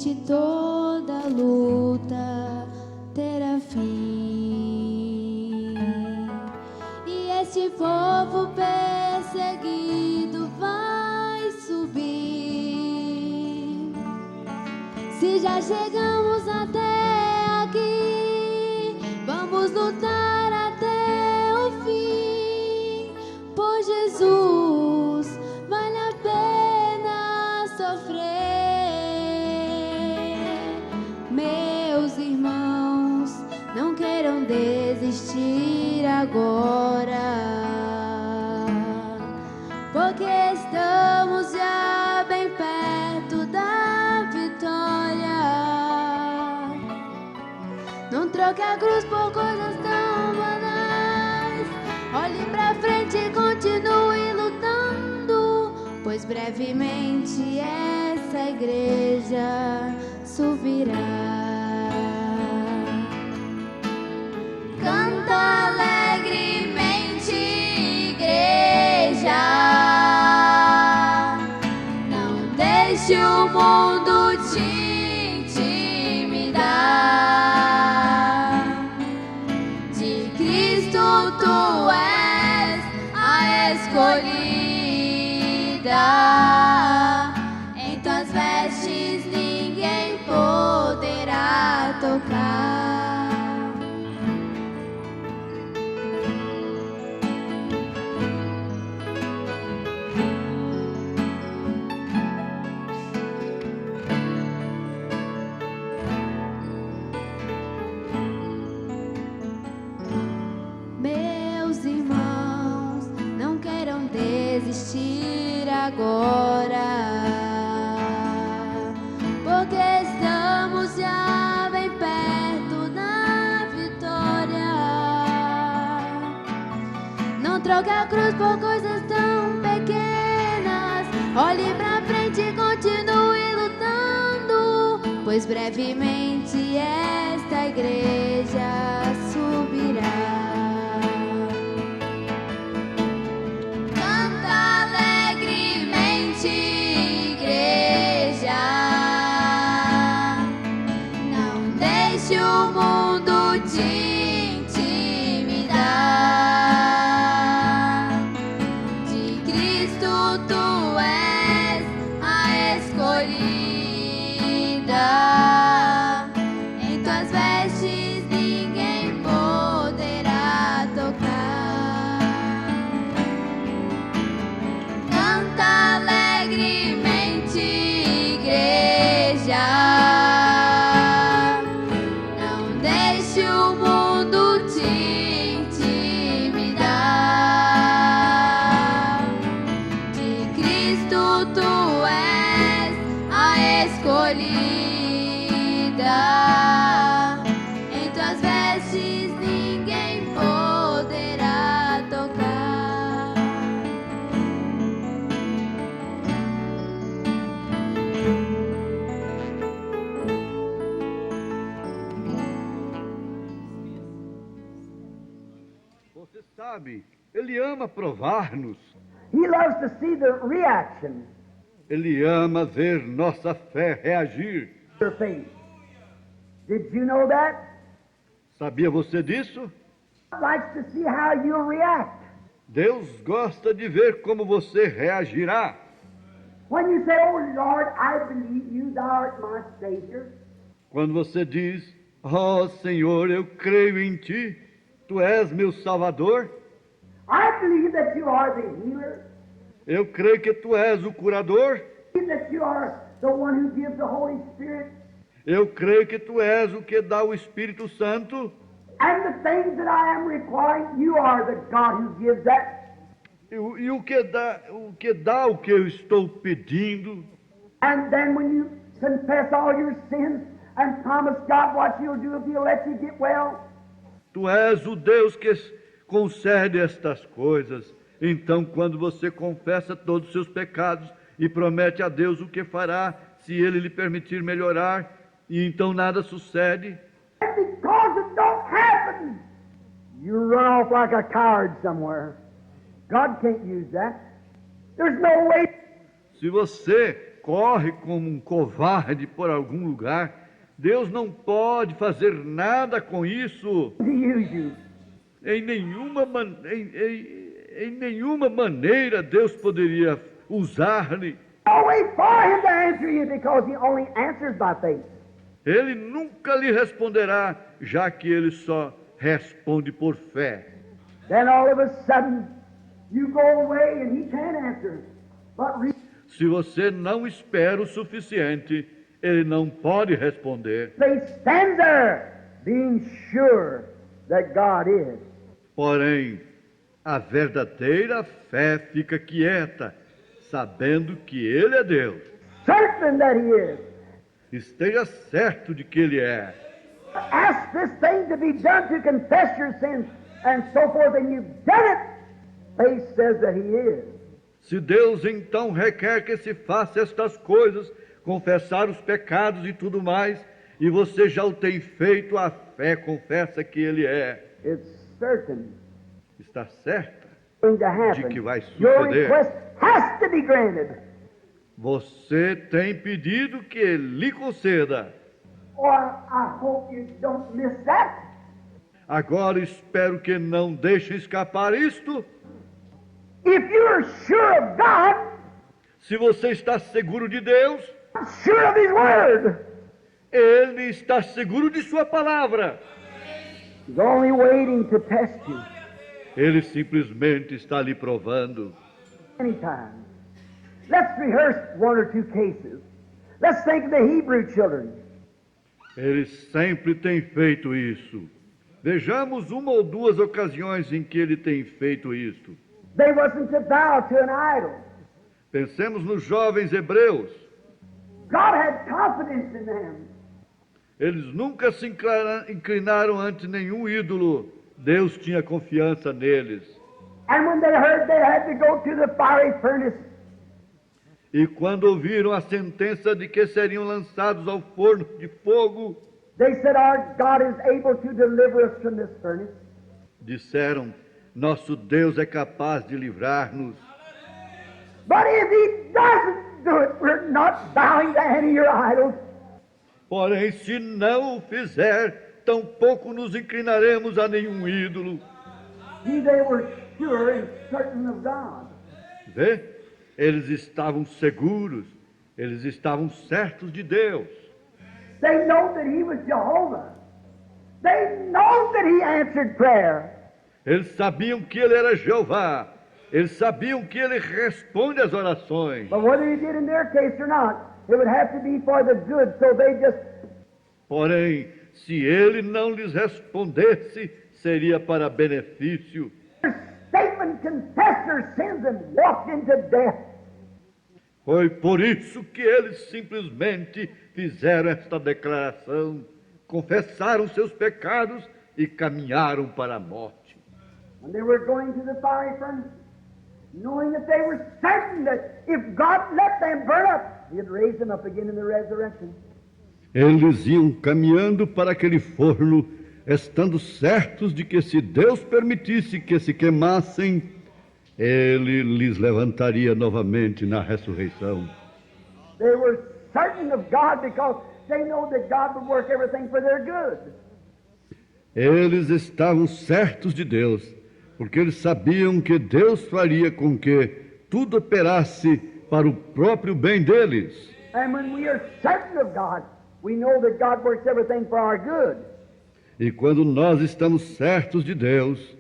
Finalmente toda luta terá fim, e este povo perseguido vai subir. Se já chegamos até aqui, vamos lutar até o fim. Por Jesus vale a pena sofrer. Meus irmãos, não queiram desistir agora, porque estamos já bem perto da vitória. Não troque a cruz por coisas tão banais. Olhe pra frente e continue lutando, pois brevemente essa igreja subirá. Canta alegremente, igreja. Não deixe o mundo te intimidar. De Cristo tu és a escolhida. Em tuas vestes ninguém poderá tocar. Meus irmãos, não queiram desistir agora, porque estamos já bem perto da vitória. Não troque a cruz por coisas tão pequenas. Olhe pra frente e continue lutando, pois brevemente esta igreja subirá. O mundo te intimidar. De Cristo tu és a escolhida. Em tuas vestes ninguém poderá tocar. Canta alegremente, igreja. O mundo te intimidar. De Cristo tu és a escolhida. Em tuas vestes ninguém poderá tocar. Você sabe, Ele ama provar-nos. He loves to see the reaction Ele ama ver nossa fé reagir. of your faith. Did you know that? Sabia você disso? God likes to see how you'll react. Deus gosta de ver como você reagirá. When you say, "Oh Lord, I believe you, thou art my Savior," Quando você diz, ó Senhor, eu creio em Ti, Tu és meu Salvador. I believe that you are the healer, Eu creio que Tu és o curador. that you are the one who gives the Holy Spirit, Eu creio que Tu és o que dá o Espírito Santo. and the things that I am requiring, you are the God who gives that. E o que dá o que eu estou pedindo. And then when you confess all your sins and promise God what you'll do if He'll let you get well, Tu és o Deus que concede estas coisas. Então, quando você confessa todos os seus pecados e promete a Deus o que fará, se Ele lhe permitir melhorar, e então nada sucede, and because it don't happen, you run off like a coward somewhere. God can't use that. There's no way. se você corre como um covarde por algum lugar, Deus não pode fazer nada com isso. To use you. Em nenhuma maneira Deus poderia usar-lhe. No way for him to answer you because he only answers by faith. Ele nunca lhe responderá, já que ele só responde por fé. Then all of a sudden, you go away and he can't answer. But Se você não espera o suficiente, ele não pode responder. they stand there being sure that God is. Porém, a verdadeira fé fica quieta, sabendo que ele é Deus. Certain that he is. Esteja certo de que ele é. Ask this thing to be done to confess your sins and so forth, and you've done it. Faith says that he is. Se Deus então requer que se faça estas coisas, confessar os pecados e tudo mais, e você já o tem feito, a fé confessa que ele é. It's certain Está certa going to de happen. que vai Your suceder. request has to be granted. Você tem pedido que ele lhe conceda. Or I hope you don't miss that. Agora espero que não deixe escapar isto. If you're sure of God, Se você está seguro de Deus, sure of his word, ele está seguro de sua palavra. he's only waiting to test you Ele simplesmente está lhe provando. anytime. Let's rehearse one or two cases. Let's think of the Hebrew children. Ele sempre tem feito isso. Vejamos uma ou duas ocasiões em que ele tem feito isso. They wasn't to bow to an idol. Pensemos nos jovens hebreus. God had confidence in them. Eles nunca se inclinaram ante nenhum ídolo. Deus tinha confiança neles. And when they heard they had to go to the fiery furnace, E quando ouviram a sentença de que seriam lançados ao forno de fogo, they said, our God is able to deliver us from this furnace. disseram: nosso Deus é capaz de livrar-nos. But if he doesn't do it, we're not bowing to any of your idols. Porém, se não o fizer, tampouco nos inclinaremos a nenhum ídolo. See, they were sure and certain of God. Vê? Eles estavam seguros, eles estavam certos de Deus. They know that he was Jehovah. They know that he answered prayer. Eles sabiam que ele era Jeová. Eles sabiam que ele responde às orações. But whether he did in their case or not, it would have to be for the good, so they just Porém, se ele não lhes respondesse, seria para benefício. statement confessed their sins and walked into death. Foi por isso que eles simplesmente fizeram esta declaração, confessaram seus pecados e caminharam para a morte. When they were going to the fiery furnace, knowing that they were certain that if God let them burn up, he'd raise them up again in the resurrection. Eles iam caminhando para aquele forno, estando certos de que se Deus permitisse que se queimassem, ele lhes levantaria novamente na ressurreição. They were certain of God because they know that God would work everything for their good. Eles estavam certos de Deus, porque eles sabiam que Deus faria com que tudo operasse para o próprio bem deles. And when we are certain of God, we know that God works everything for our good. E quando nós estamos certos de Deus,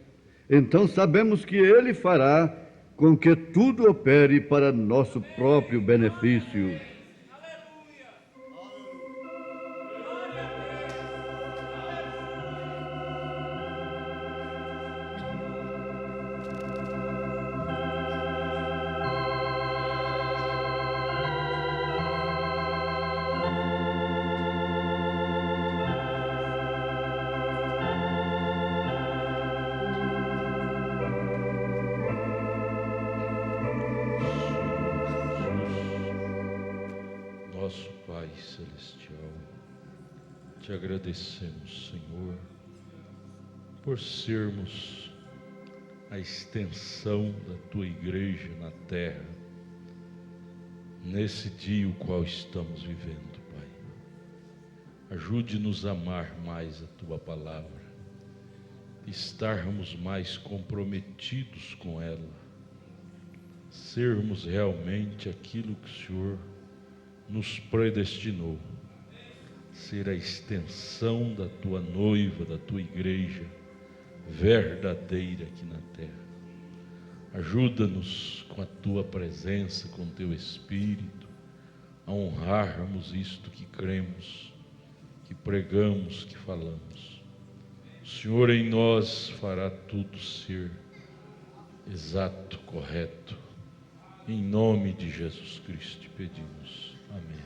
então sabemos que Ele fará com que tudo opere para nosso próprio benefício. Nosso Pai Celestial, te agradecemos, Senhor, por sermos a extensão da tua igreja na terra. nesse dia o qual estamos vivendo, Pai. Ajude-nos a amar mais a Tua palavra, estarmos mais comprometidos com ela, sermos realmente aquilo que o Senhor nos predestinou, ser a extensão da Tua noiva, da Tua igreja verdadeira aqui na terra. Ajuda-nos com a Tua presença, com o Teu Espírito, a honrarmos isto que cremos, que pregamos, que falamos. O Senhor em nós fará tudo ser exato, correto. Em nome de Jesus Cristo te pedimos. Amém.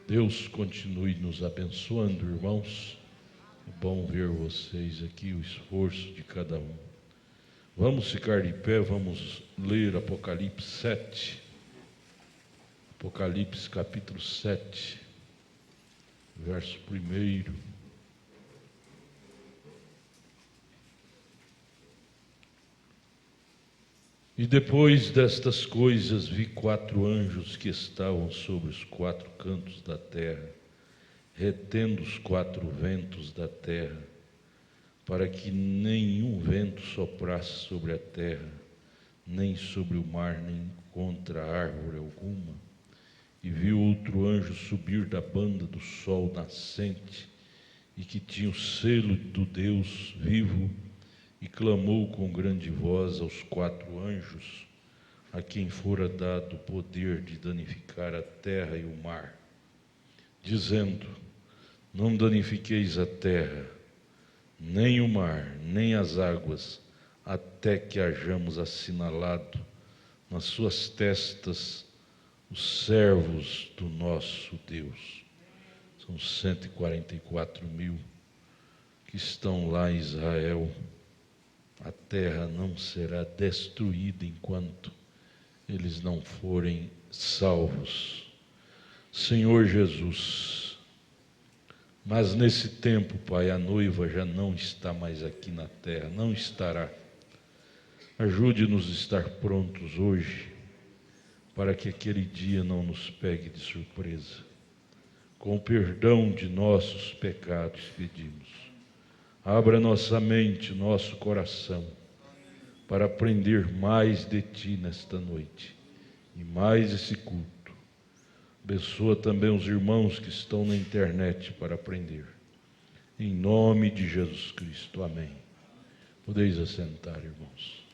Deus continue nos abençoando, irmãos. É bom ver vocês aqui, o esforço de cada um. Vamos ficar de pé, vamos ler Apocalipse 7. Apocalipse capítulo 7, verso 1. E depois destas coisas vi 4 anjos que estavam sobre os 4 cantos da terra, retendo os 4 ventos da terra, para que nenhum vento soprasse sobre a terra, nem sobre o mar, nem contra árvore alguma. E vi outro anjo subir da banda do sol nascente, e que tinha o selo do Deus vivo, e clamou com grande voz aos 4 anjos, a quem fora dado o poder de danificar a terra e o mar, dizendo: não danifiqueis a terra, nem o mar, nem as águas, até que hajamos assinalado nas suas testas os servos do nosso Deus. São 144.000 que estão lá em Israel. A terra não será destruída enquanto eles não forem salvos. Senhor Jesus, mas nesse tempo, Pai, a noiva já não está mais aqui na terra, não estará. Ajude-nos a estar prontos hoje, para que aquele dia não nos pegue de surpresa. Com o perdão de nossos pecados pedimos. Abra nossa mente, nosso coração, para aprender mais de Ti nesta noite, e mais esse culto. Abençoa também os irmãos que estão na internet para aprender. Em nome de Jesus Cristo. Amém. Podeis assentar, irmãos.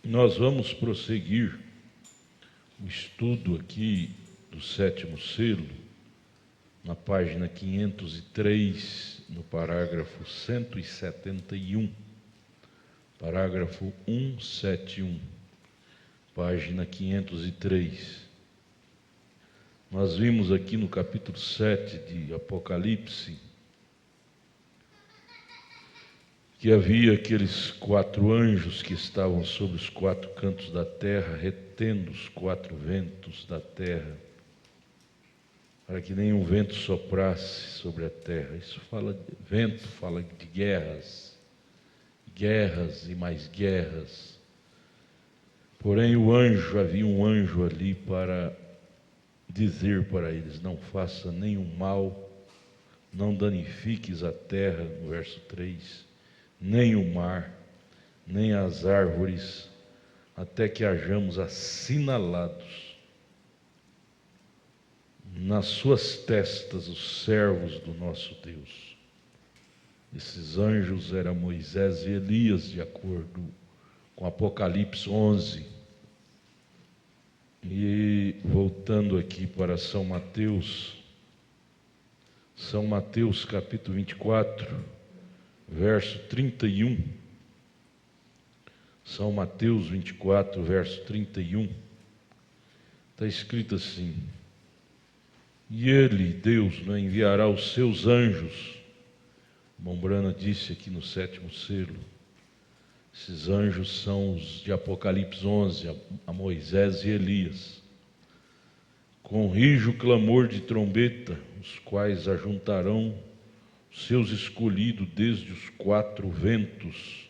Nós vamos prosseguir o estudo aqui do 7º selo, na página 503, no parágrafo 171. Parágrafo 171, página 503. Nós vimos aqui no capítulo 7 de Apocalipse que havia aqueles 4 anjos que estavam sobre os 4 cantos da terra, retendo os 4 ventos da terra, para que nenhum vento soprasse sobre a terra. Isso fala de vento, fala de guerras e mais guerras. Porém havia um anjo ali para dizer para eles: não faça nenhum mal, não danifiques a terra, no verso 3, nem o mar, nem as árvores, até que hajamos assinalados nas suas testas os servos do nosso Deus. Esses anjos eram Moisés e Elias, de acordo com Apocalipse 11. E voltando aqui para São Mateus capítulo 24, verso 31. São Mateus 24, verso 31. Está escrito assim: e Ele, Deus, enviará os seus anjos. Mombrana disse aqui no 7º selo. Esses anjos são os de Apocalipse 11, a Moisés e Elias. Com rijo clamor de trombeta, os quais ajuntarão os seus escolhidos desde os 4 ventos,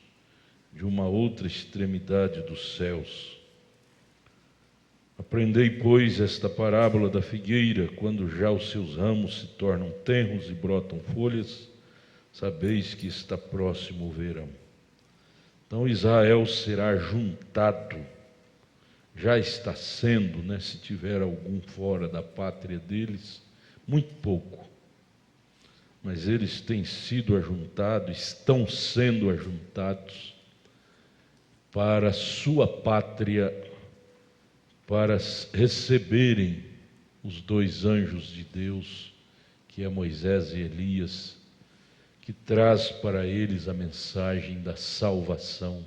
de uma outra extremidade dos céus. Aprendei, pois, esta parábola da figueira: quando já os seus ramos se tornam tenros e brotam folhas, sabeis que está próximo o verão. Então Israel será juntado, já está sendo, se tiver algum fora da pátria deles, muito pouco. Mas eles têm sido ajuntados, estão sendo ajuntados para a sua pátria, para receberem os 2 anjos de Deus, que é Moisés e Elias, que traz para eles a mensagem da salvação,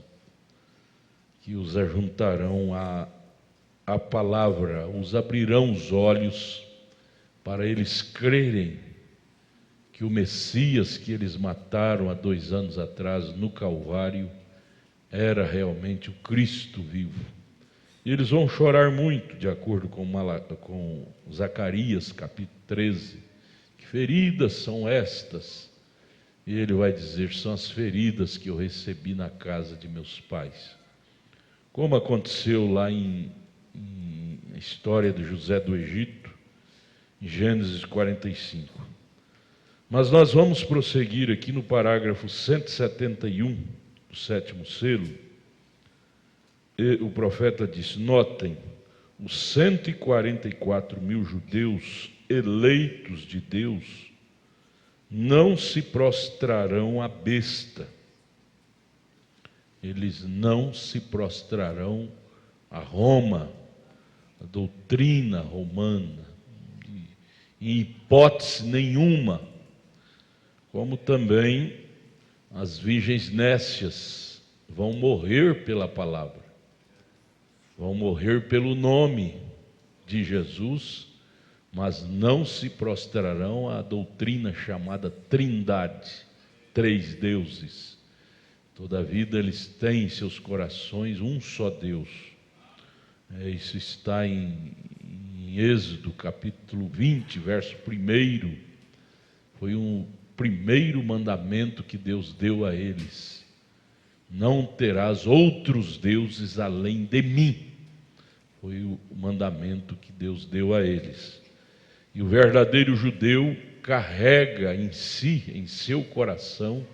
que os ajuntarão à palavra, os abrirão os olhos para eles crerem que o Messias que eles mataram há 2 anos atrás no Calvário era realmente o Cristo vivo. E eles vão chorar muito, de acordo com Zacarias capítulo 13, que feridas são estas? E ele vai dizer: são as feridas que eu recebi na casa de meus pais. Como aconteceu lá em história de José do Egito, em Gênesis 45. Mas nós vamos prosseguir aqui no parágrafo 171, do 7º selo. E o profeta disse: notem, os 144 mil judeus eleitos de Deus não se prostrarão à besta. Eles não se prostrarão a Roma, a doutrina romana, em hipótese nenhuma, como também as virgens nécias vão morrer pela palavra, vão morrer pelo nome de Jesus, mas não se prostrarão à doutrina chamada Trindade, 3 deuses. Toda a vida eles têm em seus corações um só Deus. Isso está em Êxodo capítulo 20, verso 1. Foi um primeiro mandamento que Deus deu a eles: não terás outros deuses além de mim. Foi o mandamento que Deus deu a eles. E o verdadeiro judeu carrega em si, em seu coração,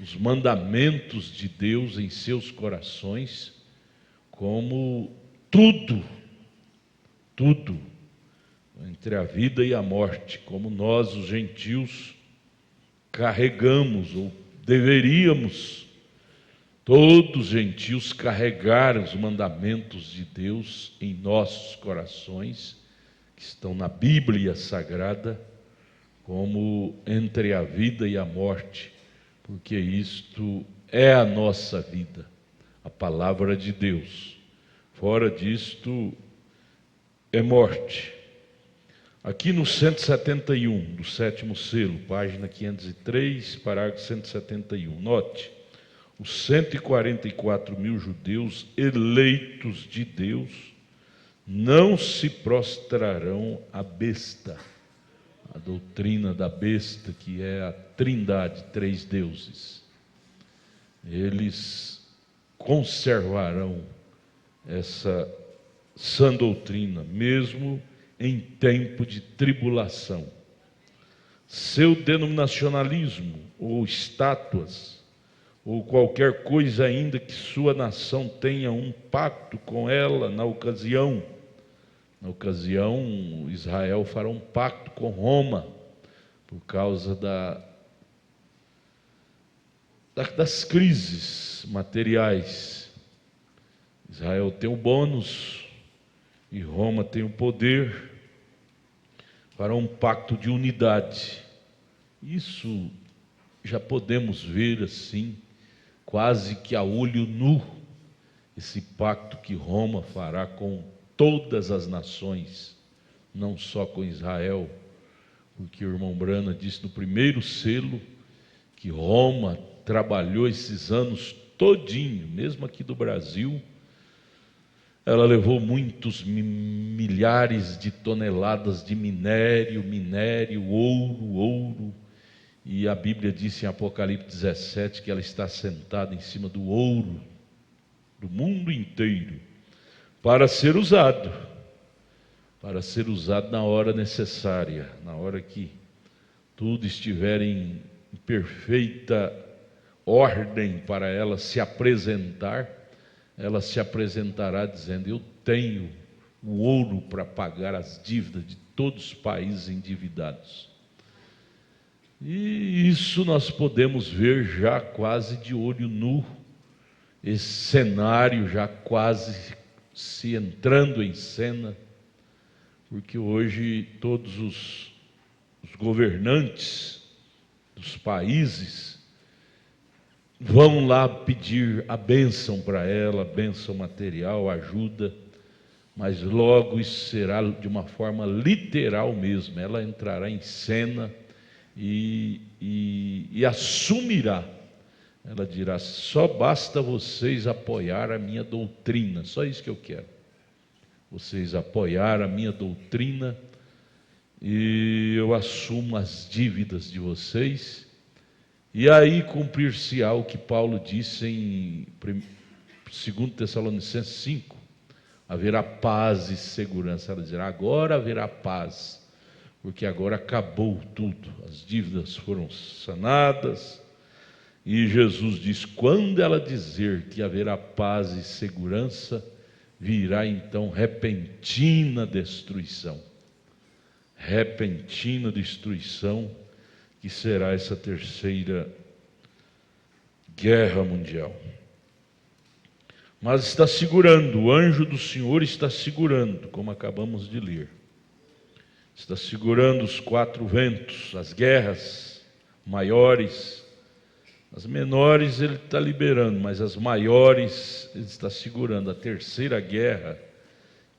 os mandamentos de Deus em seus corações, como tudo entre a vida e a morte, como nós, os gentios, carregamos, ou deveríamos, todos os gentios, carregar os mandamentos de Deus em nossos corações, que estão na Bíblia Sagrada, como entre a vida e a morte, porque isto é a nossa vida, a palavra de Deus. Fora disto é morte. Aqui no 171 do 7º selo, página 503, parágrafo 171, note: os 144 mil judeus eleitos de Deus não se prostrarão à besta, a doutrina da besta, que é a Trindade, 3 deuses. Eles conservarão essa sã doutrina, mesmo em tempo de tribulação. Seu denominacionalismo, ou estátuas, ou qualquer coisa ainda que sua nação tenha um pacto com ela na ocasião, Israel fará um pacto com Roma, por causa das crises materiais. Israel tem o bônus e Roma tem o poder. Fará um pacto de unidade. Isso já podemos ver assim, quase que a olho nu, esse pacto que Roma fará com todas as nações, não só com Israel, porque o irmão Brana disse no primeiro selo que Roma trabalhou esses anos todinho, mesmo aqui do Brasil, ela levou muitos milhares de toneladas de minério, ouro, e a Bíblia diz em Apocalipse 17 que ela está sentada em cima do ouro do mundo inteiro, para ser usado na hora necessária, na hora que tudo estiver em perfeita ordem para ela se apresentar. Ela se apresentará dizendo: eu tenho o ouro para pagar as dívidas de todos os países endividados. E isso nós podemos ver já quase de olho nu, esse cenário já quase se entrando em cena, porque hoje todos os governantes dos países vão lá pedir a bênção para ela, bênção material, ajuda, mas logo isso será de uma forma literal mesmo. Ela entrará em cena e assumirá. Ela dirá: só basta vocês apoiar a minha doutrina, só isso que eu quero. Vocês apoiar a minha doutrina e eu assumo as dívidas de vocês. E aí cumprir-se-á o que Paulo disse em 2 Tessalonicenses 5, haverá paz e segurança. Ela dirá: agora haverá paz, porque agora acabou tudo, as dívidas foram sanadas. E Jesus diz: quando ela dizer que haverá paz e segurança, virá então repentina destruição, que será essa terceira guerra mundial. Mas está segurando, o anjo do Senhor está segurando, como acabamos de ler. Está segurando os 4 ventos, as guerras maiores. As menores ele está liberando, mas as maiores ele está segurando. A terceira guerra,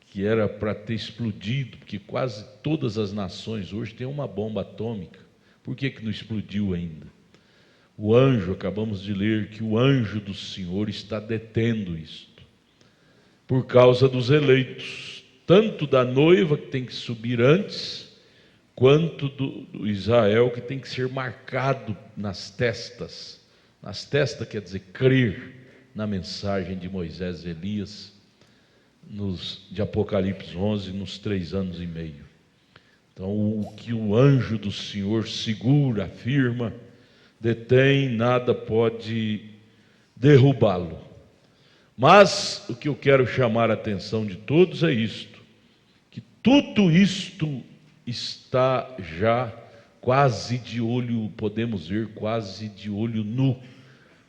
que era para ter explodido, porque quase todas as nações hoje têm uma bomba atômica. Por que não explodiu ainda? O anjo, acabamos de ler que o anjo do Senhor está detendo isto, por causa dos eleitos, tanto da noiva que tem que subir antes, quanto do Israel que tem que ser marcado nas testas. Nas testas quer dizer crer na mensagem de Moisés e Elias, de Apocalipse 11, nos 3 anos e meio. Então, o que o anjo do Senhor segura, afirma, detém, nada pode derrubá-lo. Mas o que eu quero chamar a atenção de todos é isto, que tudo isto está já quase de olho, podemos ver, quase de olho nu,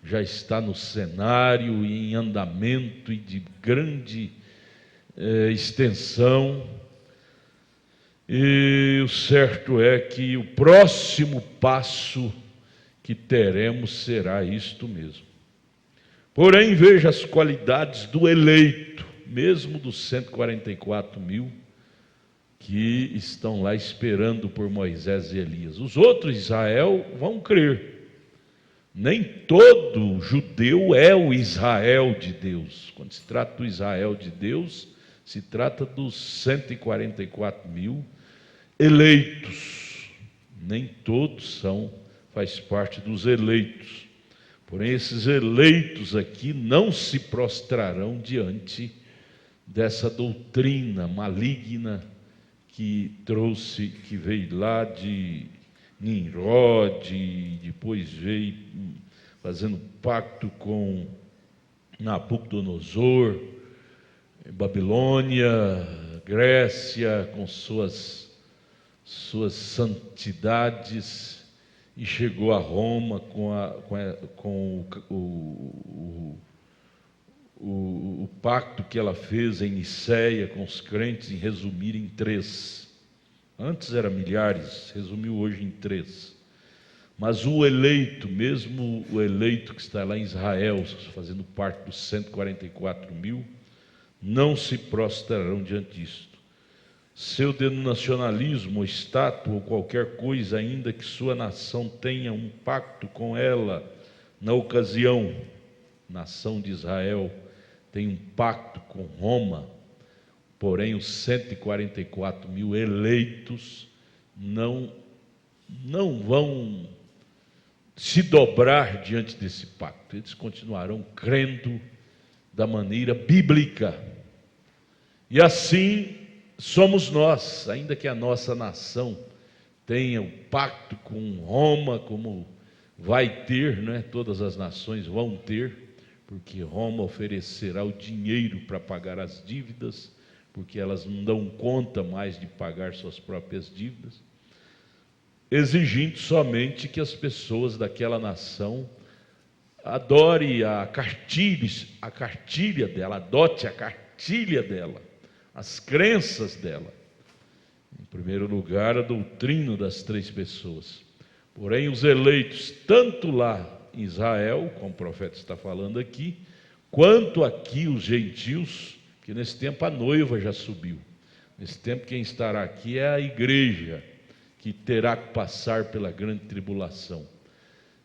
já está no cenário, em andamento e de grande extensão. E o certo é que o próximo passo que teremos será isto mesmo. Porém, veja as qualidades do eleito, mesmo dos 144 mil que estão lá esperando por Moisés e Elias. Os outros, Israel, vão crer. Nem todo judeu é o Israel de Deus. Quando se trata do Israel de Deus, se trata dos 144 mil eleitos. Nem todos faz parte dos eleitos. Porém, esses eleitos aqui não se prostrarão diante dessa doutrina maligna que veio lá de Nimrod, e depois veio fazendo pacto com Nabucodonosor, Babilônia, Grécia, com suas santidades, e chegou a Roma com o pacto que ela fez em Nicéia com os crentes, em resumir em 3. Antes era milhares, resumiu hoje em 3. Mas o eleito, mesmo o eleito que está lá em Israel, fazendo parte dos 144 mil, não se prostrarão diante disto. Seu denominacionalismo, estátua ou qualquer coisa, ainda que sua nação tenha um pacto com ela na ocasião, nação de Israel tem um pacto com Roma, porém os 144 mil eleitos não vão se dobrar diante desse pacto. Eles continuarão crendo da maneira bíblica. E assim somos nós, ainda que a nossa nação tenha o pacto com Roma, como vai ter, né? Todas as nações vão ter, porque Roma oferecerá o dinheiro para pagar as dívidas, porque elas não dão conta mais de pagar suas próprias dívidas, exigindo somente que as pessoas daquela nação adore a cartilha dela, adote a cartilha dela, as crenças dela. Em primeiro lugar, a doutrina das três pessoas. Porém, os eleitos, tanto lá em Israel, como o profeta está falando aqui, quanto aqui os gentios, que nesse tempo a noiva já subiu. Nesse tempo quem estará aqui é a igreja, que terá que passar pela grande tribulação.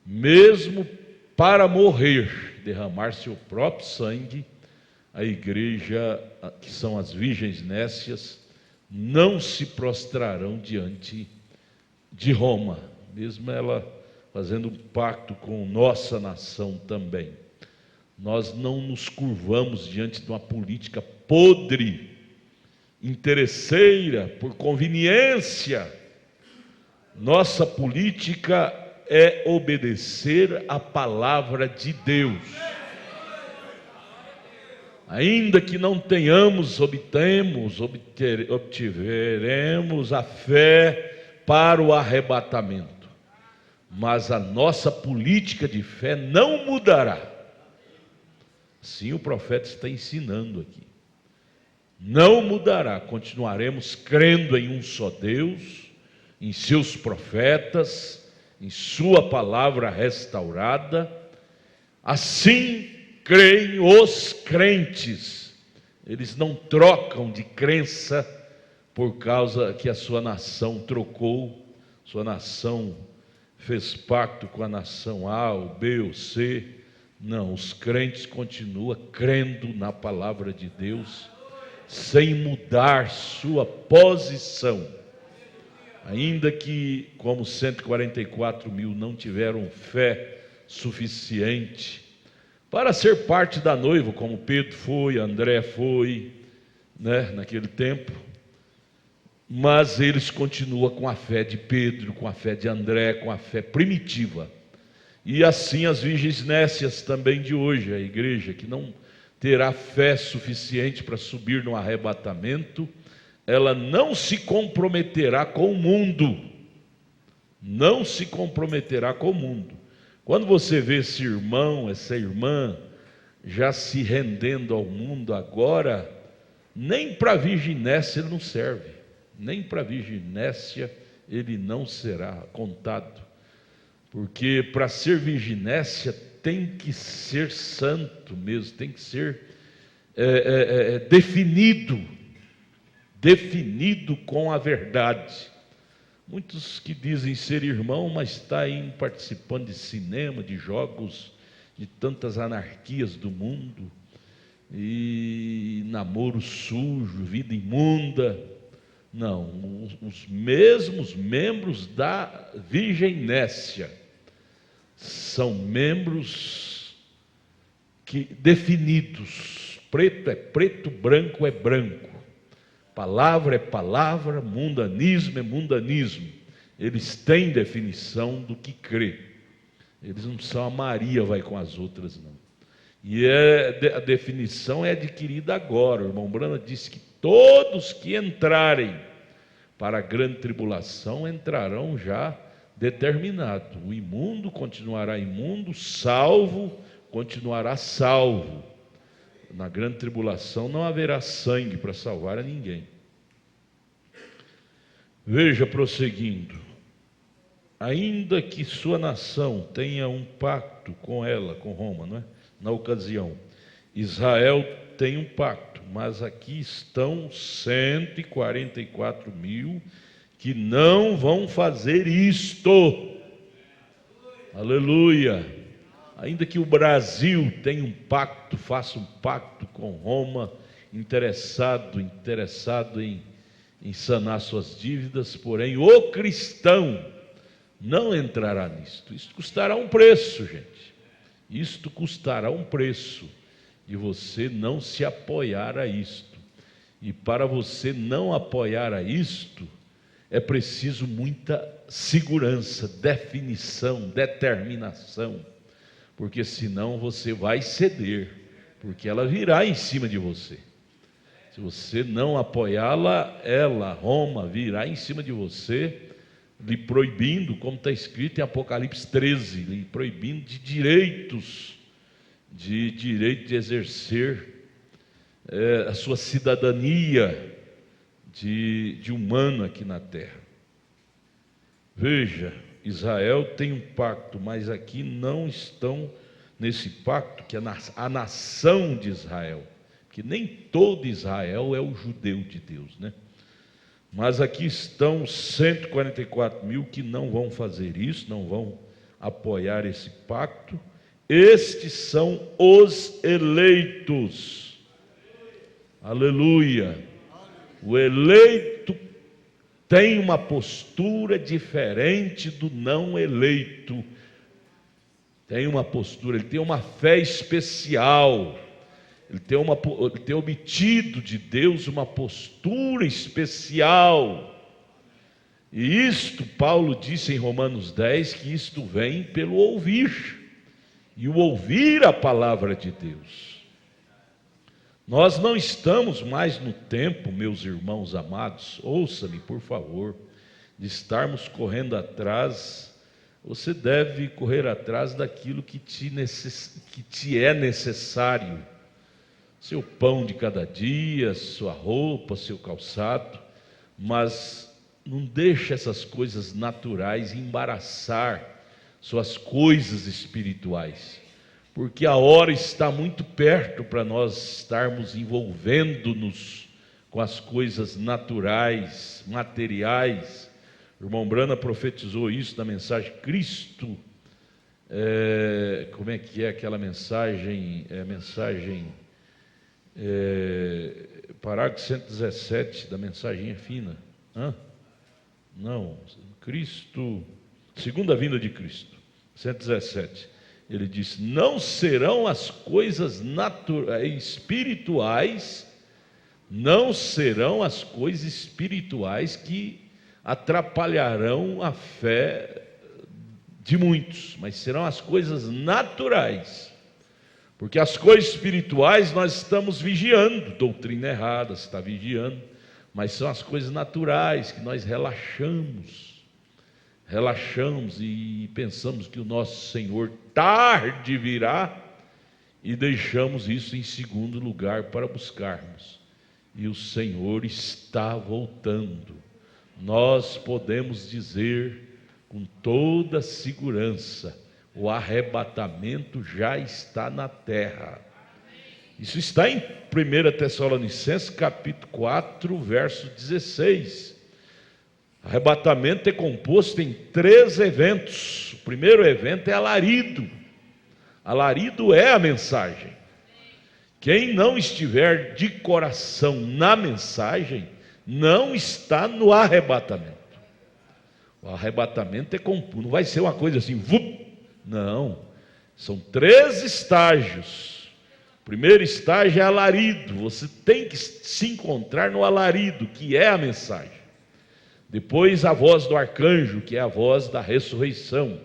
Mesmo para morrer, derramar seu próprio sangue, a igreja, que são as virgens nécias, não se prostrarão diante de Roma, mesmo ela fazendo um pacto com nossa nação também. Nós não nos curvamos diante de uma política podre, interesseira, por conveniência. Nossa política é obedecer a palavra de Deus. Ainda que não tenhamos, obtiveremos a fé para o arrebatamento. Mas a nossa política de fé não mudará. Sim, o profeta está ensinando aqui. Não mudará, continuaremos crendo em um só Deus, em seus profetas, em sua palavra restaurada. Assim creem os crentes. Eles não trocam de crença por causa que a sua nação trocou, sua nação fez pacto com a nação A, ou B, ou C. Não, os crentes continuam crendo na palavra de Deus, sem mudar sua posição. Ainda que, como 144 mil não tiveram fé suficiente para ser parte da noiva, como Pedro foi, André foi, né, naquele tempo, mas eles continuam com a fé de Pedro, com a fé de André, com a fé primitiva. E assim as virgens nécias também de hoje, a igreja que não terá fé suficiente para subir no arrebatamento, ela não se comprometerá com o mundo. Não se comprometerá com o mundo. Quando você vê esse irmão, essa irmã, já se rendendo ao mundo agora, nem para a virgem nécia ele não serve. Nem para a virgem nécia ele não será contado. Porque para ser virgem nécia tem que ser santo mesmo, tem que ser definido com a verdade. Muitos que dizem ser irmão, mas está aí participando de cinema, de jogos, de tantas anarquias do mundo, e namoro sujo, vida imunda. Não, os mesmos membros da virgem nécia são membros definidos. Preto é preto, branco é branco. Palavra é palavra, mundanismo é mundanismo. Eles têm definição do que crê. Eles não são a Maria vai com as outras, não. E a definição é adquirida agora. O irmão Brana disse que todos que entrarem para a grande tribulação entrarão já determinado. O imundo continuará imundo, salvo continuará salvo. Na grande tribulação não haverá sangue para salvar a ninguém. Veja, prosseguindo. Ainda que sua nação tenha um pacto com ela, com Roma, não é? Na ocasião, Israel tem um pacto, mas aqui estão 144 mil que não vão fazer isto. Aleluia! Ainda que o Brasil tenha um pacto, faça um pacto com Roma, interessado em sanar suas dívidas, porém o cristão não entrará nisto. Isto custará um preço, gente. Isto custará um preço de você não se apoiar a isto. E para você não apoiar a isto, é preciso muita segurança, definição, determinação, porque senão você vai ceder, porque ela virá em cima de você. Se você não apoiá-la, ela, Roma, virá em cima de você, lhe proibindo, como está escrito em Apocalipse 13, lhe proibindo de direitos, de direito de exercer a sua cidadania de humano aqui na terra. Veja, Israel tem um pacto, mas aqui não estão nesse pacto, que é a nação de Israel, que nem todo Israel é o judeu de Deus, né? Mas aqui estão 144 mil que não vão fazer isso, não vão apoiar esse pacto. Estes são os eleitos. Aleluia. O eleito tem uma postura diferente do não eleito. Tem uma postura, ele tem uma fé especial. Ele tem obtido de Deus uma postura especial. E isto, Paulo disse em Romanos 10, que isto vem pelo ouvir. E o ouvir a palavra de Deus. Nós não estamos mais no tempo, meus irmãos amados, ouça-me por favor, de estarmos correndo atrás. Você deve correr atrás daquilo que te é necessário. Seu pão de cada dia, sua roupa, seu calçado, mas não deixe essas coisas naturais embaraçar suas coisas espirituais, porque a hora está muito perto para nós estarmos envolvendo-nos com as coisas naturais, materiais. O irmão Brana profetizou isso na mensagem Cristo. Como é que é aquela mensagem? Parágrafo 117 da mensaginha fina. Não, Cristo, segunda vinda de Cristo, 117. Ele diz: não serão as coisas espirituais, não serão as coisas espirituais que atrapalharão a fé de muitos, mas serão as coisas naturais. Porque as coisas espirituais nós estamos vigiando, doutrina errada, você está vigiando, mas são as coisas naturais que nós relaxamos e pensamos que o nosso Senhor tarde virá e deixamos isso em segundo lugar para buscarmos. E o Senhor está voltando. Nós podemos dizer com toda segurança: o arrebatamento já está na terra. Isso está em 1 Tessalonicenses capítulo 4, verso 16. Arrebatamento é composto em 3 eventos. O primeiro evento é alarido. Alarido é a mensagem. Quem não estiver de coração na mensagem, não está no arrebatamento. O arrebatamento é composto, não vai ser uma coisa assim, não, são 3 estágios. O primeiro estágio é alarido. Você tem que se encontrar no alarido, que é a mensagem. Depois a voz do arcanjo, que é a voz da ressurreição,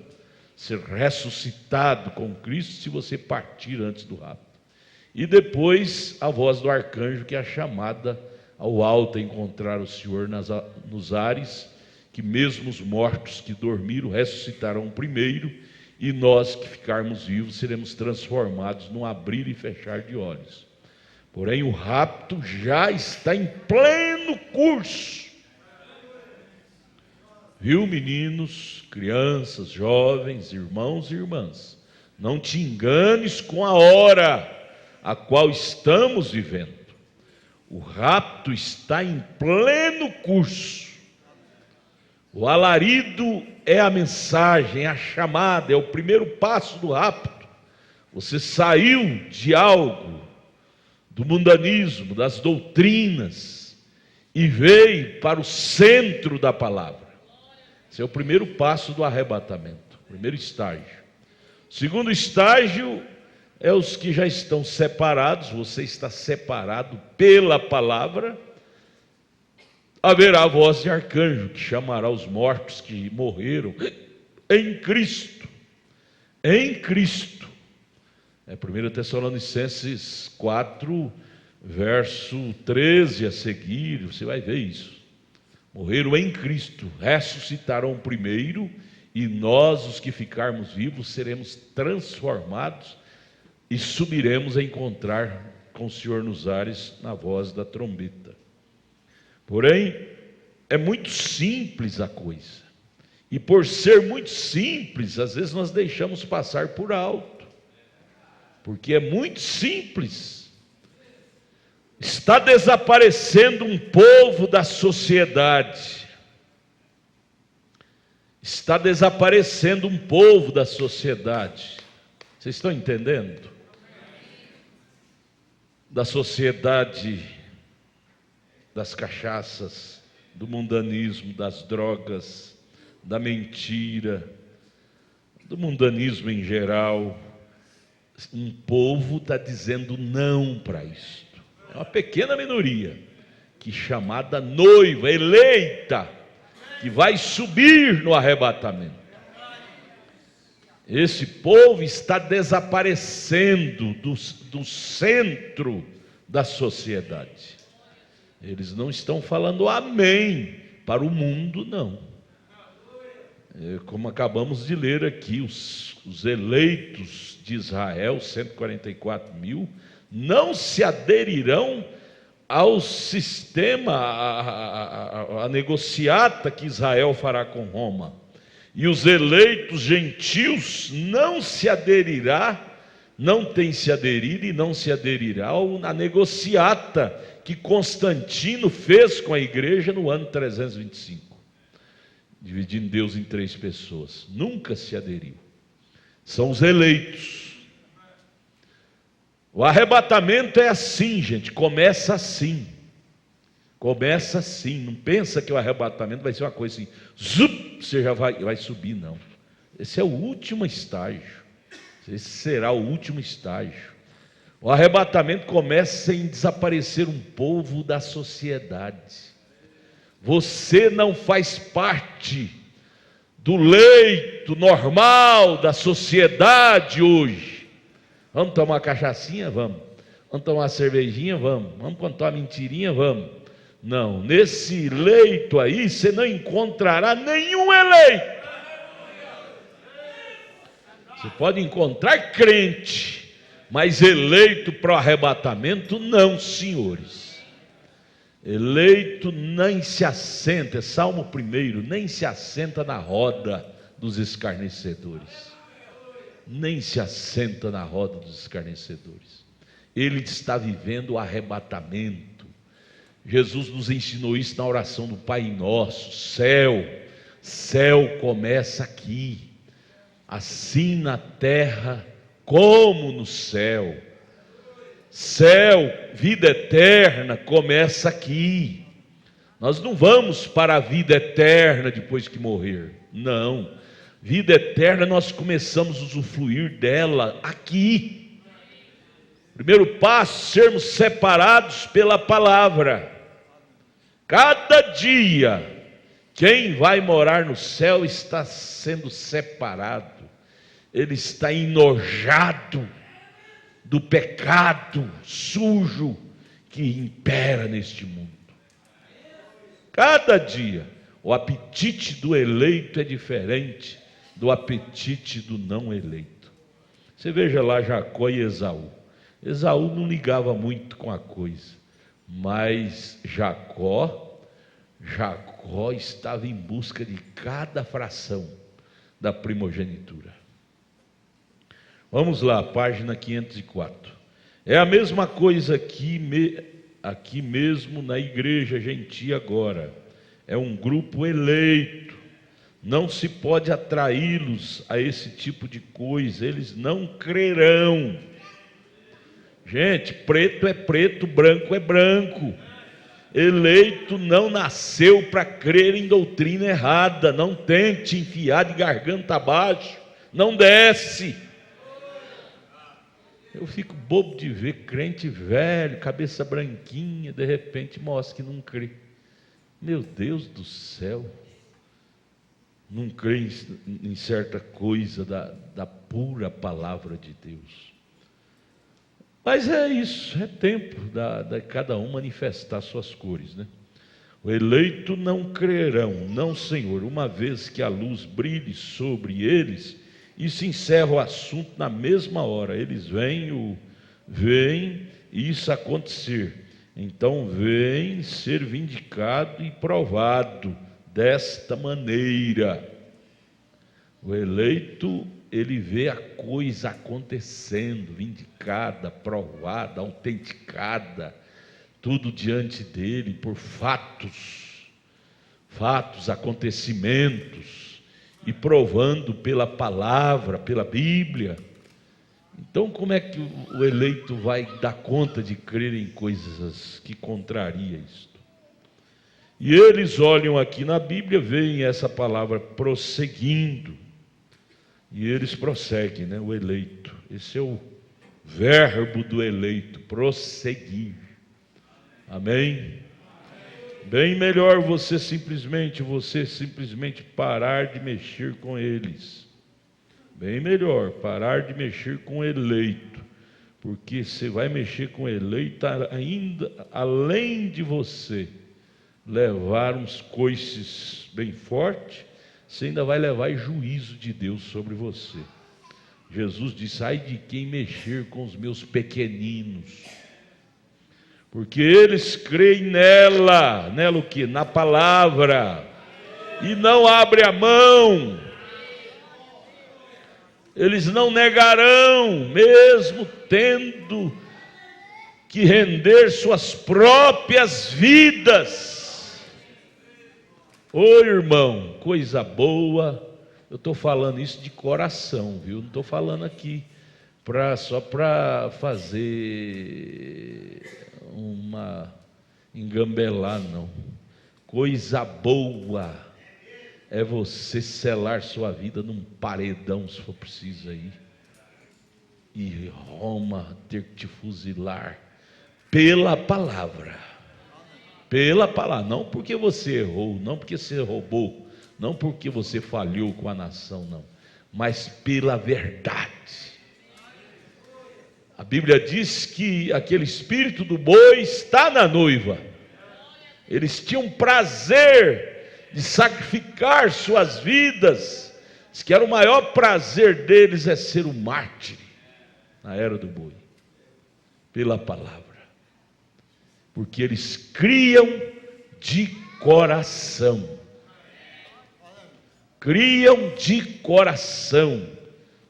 ser ressuscitado com Cristo se você partir antes do rapto. E depois a voz do arcanjo, que é a chamada ao alto a encontrar o Senhor nos ares, que mesmo os mortos que dormiram ressuscitarão primeiro, e nós que ficarmos vivos seremos transformados num abrir e fechar de olhos. Porém o rapto já está em pleno curso. Viu, meninos, crianças, jovens, irmãos e irmãs, não te enganes com a hora a qual estamos vivendo. O rapto está em pleno curso. O alarido é a mensagem, é a chamada, é o primeiro passo do rapto. Você saiu de algo, do mundanismo, das doutrinas, e veio para o centro da palavra. Esse é o primeiro passo do arrebatamento, primeiro estágio. O segundo estágio é os que já estão separados, você está separado pela palavra. Haverá a voz de arcanjo que chamará os mortos que morreram em Cristo. Em Cristo. É 1 Tessalonicenses 4, verso 13 a seguir, você vai ver isso. Morreram em Cristo, ressuscitarão primeiro, e nós, os que ficarmos vivos, seremos transformados e subiremos a encontrar com o Senhor nos ares na voz da trombeta. Porém, é muito simples a coisa. E por ser muito simples, às vezes nós deixamos passar por alto. Porque é muito simples. Está desaparecendo um povo da sociedade. Está desaparecendo um povo da sociedade. Vocês estão entendendo? Da sociedade das cachaças, do mundanismo, das drogas, da mentira, do mundanismo em geral. Um povo está dizendo não para isto. É uma pequena minoria, que chamada noiva, eleita, que vai subir no arrebatamento. Esse povo está desaparecendo do centro da sociedade. Eles não estão falando amém para o mundo, não. Como acabamos de ler aqui, os eleitos de Israel, 144 mil, não se aderirão ao sistema, a negociata que Israel fará com Roma. E os eleitos gentios não se aderirá, não tem se aderido e não se aderirá à negociata que Constantino fez com a igreja no ano 325, dividindo Deus em 3 pessoas. Nunca se aderiu. São os eleitos. O arrebatamento é assim, gente, começa assim. Começa assim. Não pensa que o arrebatamento vai ser uma coisa assim, zup, você já vai subir, não. Esse é o último estágio. Esse será o último estágio. O arrebatamento começa em desaparecer um povo da sociedade. Você não faz parte do leito normal da sociedade hoje. Vamos tomar uma cachaçinha? Vamos. Vamos tomar uma cervejinha? Vamos. Vamos contar uma mentirinha? Vamos. Não, nesse leito aí você não encontrará nenhum eleito. Você pode encontrar crente, mas eleito para o arrebatamento, não, senhores. Eleito nem se assenta, é Salmo 1, nem se assenta na roda dos escarnecedores. Nem se assenta na roda dos escarnecedores. Ele está vivendo o arrebatamento. Jesus nos ensinou isso na oração do Pai Nosso. Céu começa aqui. Assim na terra como no céu. Céu, vida eterna, começa aqui. Nós não vamos para a vida eterna depois que morrer. Não. Vida eterna nós começamos a usufruir dela aqui. Primeiro passo, sermos separados pela palavra. Cada dia, quem vai morar no céu está sendo separado. Ele está enojado do pecado sujo que impera neste mundo. Cada dia, o apetite do eleito é diferente do apetite do não eleito. Você veja lá Jacó e Esaú. Esaú não ligava muito com a coisa, mas Jacó estava em busca de cada fração da primogenitura. Vamos lá, página 504. É a mesma coisa aqui mesmo na igreja gentia agora. É um grupo eleito. Não se pode atraí-los a esse tipo de coisa. Eles não crerão. Gente, preto é preto, branco é branco. Eleito não nasceu para crer em doutrina errada. Não tente enfiar de garganta abaixo. Não desce. Eu fico bobo de ver crente velho, cabeça branquinha, de repente mostra que não crê. Meu Deus do céu. Não crê em certa coisa da pura palavra de Deus. Mas é isso, é tempo de cada um manifestar suas cores, né? O eleito não crerão, não, Senhor, uma vez que a luz brilhe sobre eles, e se encerra o assunto na mesma hora. Eles veem isso acontecer. Então vem ser vindicado e provado desta maneira. O eleito, ele vê a coisa acontecendo, vindicada, provada, autenticada, tudo diante dele por fatos, acontecimentos, e provando pela palavra, pela Bíblia. Então, como é que o eleito vai dar conta de crer em coisas que contrariam isto? E eles olham aqui na Bíblia, veem essa palavra prosseguindo, e eles prosseguem, né? O eleito, esse é o verbo do eleito, prosseguir. Amém? Bem melhor você simplesmente parar de mexer com eles. Bem melhor parar de mexer com o eleito, porque você vai mexer com o eleito ainda, além de você levar uns coices bem fortes, você ainda vai levar juízo de Deus sobre você. Jesus disse: ai de quem mexer com os meus pequeninos, porque eles creem nela o que? Na palavra, e não abre a mão. Eles não negarão, mesmo tendo que render suas próprias vidas. Ô irmão, coisa boa. Eu estou falando isso de coração, viu? Não estou falando aqui só para fazer uma engambelar, não. Coisa boa é você selar sua vida num paredão, se for preciso aí, e Roma ter que te fuzilar pela palavra, não porque você errou, não porque você roubou, não porque você falhou com a nação, não, mas pela verdade. A Bíblia diz que aquele espírito do boi está na noiva. Eles tinham prazer de sacrificar suas vidas. Diz que era o maior prazer deles é ser um mártir na era do boi, pela palavra, porque eles criam de coração,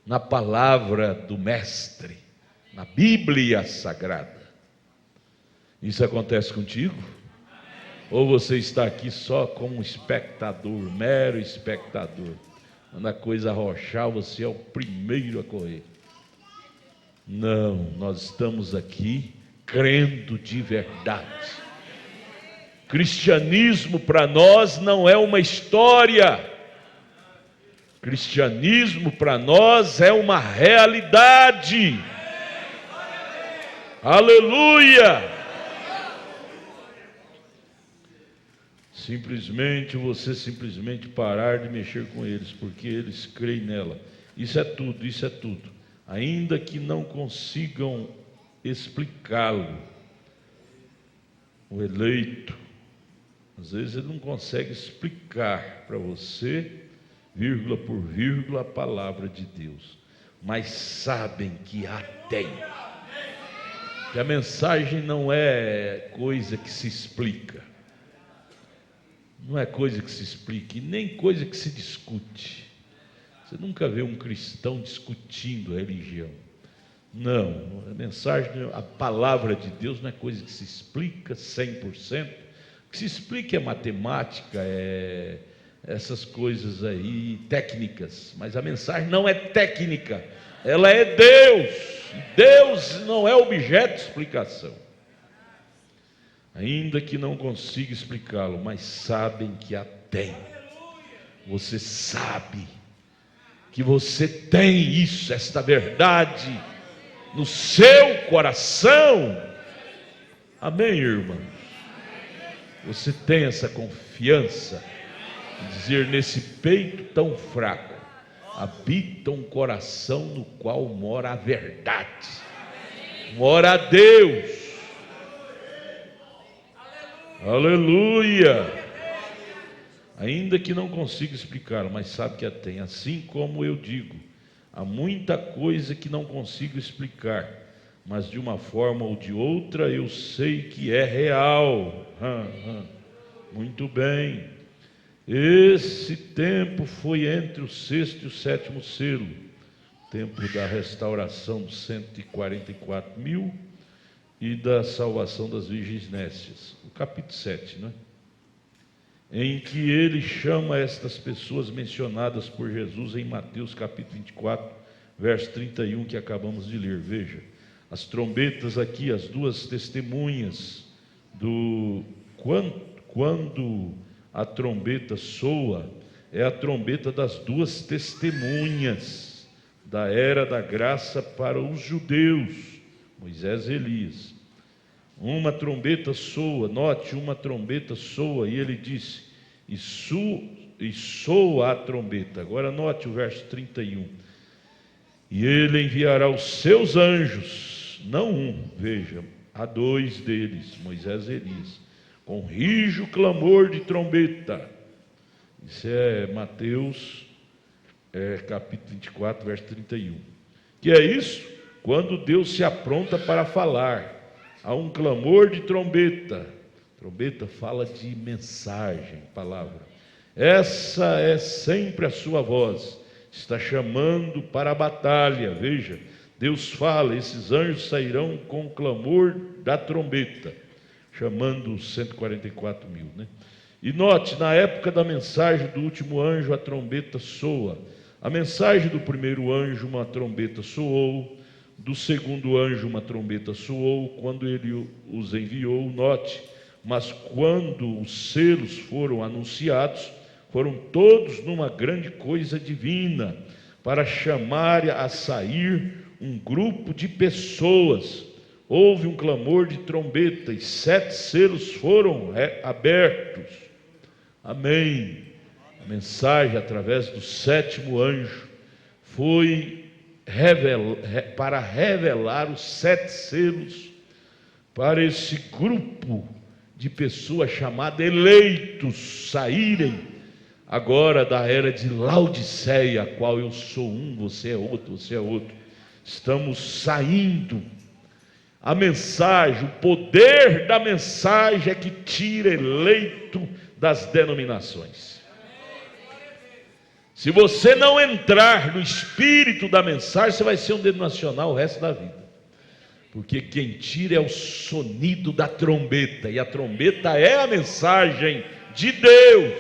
na palavra do mestre, na Bíblia Sagrada. Isso acontece contigo? Ou você está aqui só como um espectador, mero espectador? Quando a coisa arrochar, você é o primeiro a correr. Não, nós estamos aqui crendo de verdade. Cristianismo para nós não é uma história. Cristianismo para nós é uma realidade. Aleluia! Simplesmente parar de mexer com eles, porque eles creem nela. Isso é tudo. Ainda que não consigam explicá-lo. O eleito, às vezes ele não consegue explicar para você, vírgula por vírgula, a palavra de Deus, mas sabem que a tem. Que a mensagem não é coisa que se explica, não é coisa que se explique, nem coisa que se discute. Você nunca vê um cristão discutindo a religião. Não, a mensagem, a palavra de Deus não é coisa que se explica 100%. O que se explica é matemática, é essas coisas aí, técnicas. Mas a mensagem não é técnica, ela é Deus. Deus não é objeto de explicação. ainda que não consiga explicá-lo, mas sabem que a tem. Você sabe que você tem isso, esta verdade no seu coração. Amém, irmãos? Você tem essa confiança de dizer: nesse peito tão fraco habita um coração no qual mora a verdade, mora a Deus. Aleluia! Ainda que não consiga explicar, mas sabe que a tem. Assim como eu digo, há muita coisa que não consigo explicar, mas de uma forma ou de outra eu sei que é real. Muito bem. Esse tempo foi entre o sexto e o sétimo selo, tempo da restauração dos 144 mil e da salvação das virgens nécias, o capítulo 7, né? Em que ele chama estas pessoas mencionadas por Jesus em Mateus capítulo 24, verso 31, que acabamos de ler. Veja, as trombetas aqui, as duas testemunhas do quando a trombeta soa, é a trombeta das duas testemunhas da era da graça para os judeus, Moisés e Elias. Uma trombeta soa, note, uma trombeta soa, e ele disse, e soa a trombeta. Agora note o verso 31. E ele enviará os seus anjos, não um, veja, há dois deles, Moisés e Elias, com rijo clamor de trombeta. Isso é Mateus capítulo 24, verso 31. Que é isso? Quando Deus se apronta para falar, há um clamor de trombeta. Trombeta fala de mensagem, palavra. Essa é sempre a sua voz, está chamando para a batalha. Veja, Deus fala, esses anjos sairão com o clamor da trombeta, chamando os 144 mil, né? E note, na época da mensagem do último anjo, a trombeta soa. A mensagem do primeiro anjo, uma trombeta soou. Do segundo anjo, uma trombeta soou quando ele os enviou. Note, mas quando os selos foram anunciados, foram todos numa grande coisa divina, para chamar a sair um grupo de pessoas. Houve um clamor de trombeta e 7 selos foram abertos. Amém. A mensagem através do sétimo anjo foi para revelar os 7 selos para esse grupo de pessoas chamadas eleitos saírem agora da era de Laodiceia, a qual eu sou um, você é outro, você é outro. Estamos saindo. A mensagem, o poder da mensagem é que tira eleito das denominações. Se você não entrar no espírito da mensagem, você vai ser um denominacional o resto da vida. Porque quem tira é o sonido da trombeta, e a trombeta é a mensagem de Deus.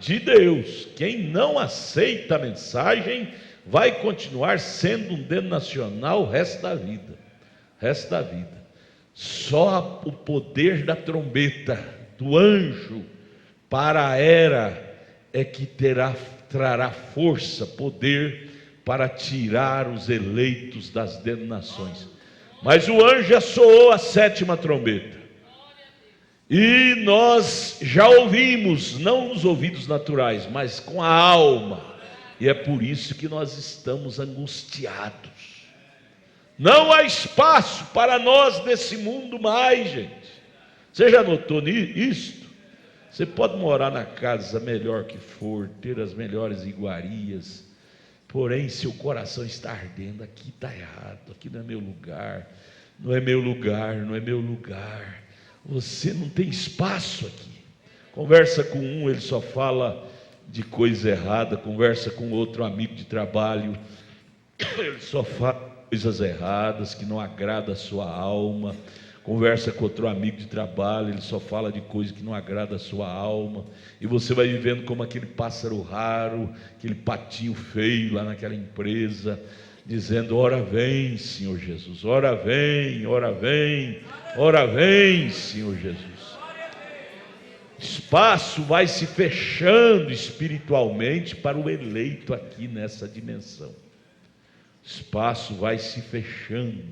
De Deus. Quem não aceita a mensagem vai continuar sendo um denominacional o resto da vida. Resto da vida. Só o poder da trombeta, do anjo, para a era, é que trará força, poder, para tirar os eleitos das denominações. Mas o anjo já soou a 7ª trombeta. E nós já ouvimos, não nos ouvidos naturais, mas com a alma. E é por isso que nós estamos angustiados. Não há espaço para nós nesse mundo mais, gente. Você já notou isto? Você pode morar na casa melhor que for, ter as melhores iguarias, porém seu coração está ardendo, aqui está errado, aqui não é meu lugar, não é meu lugar, não é meu lugar. Você não tem espaço aqui. Conversa com um, ele só fala de coisa errada. Conversa com outro amigo de trabalho, ele só fala coisas erradas que não agrada a sua alma. Conversa com outro amigo de trabalho, ele só fala de coisa que não agrada a sua alma, e você vai vivendo como aquele pássaro raro, aquele patinho feio lá naquela empresa, dizendo: ora vem, Senhor Jesus, ora vem, ora vem, ora vem, Senhor Jesus. Espaço vai se fechando espiritualmente para o eleito aqui nessa dimensão. Espaço vai se fechando.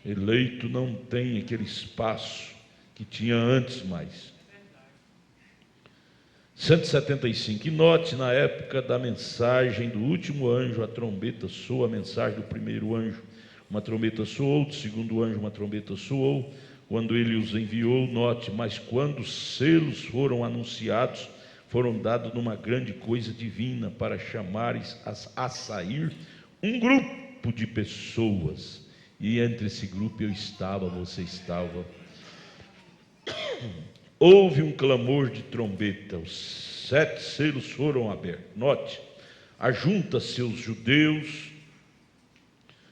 Eleito não tem aquele espaço que tinha antes mais. 175. E note, na época da mensagem do último anjo, a trombeta soa. A mensagem do primeiro anjo, uma trombeta soou. Do segundo anjo, uma trombeta soou. Quando ele os enviou, note, mas quando os selos foram anunciados, foram dados numa grande coisa divina, para chamares a sair um grupo de pessoas. E entre esse grupo eu estava, você estava. Houve um clamor de trombeta, os 7 selos foram abertos. Note, ajunta-se os judeus,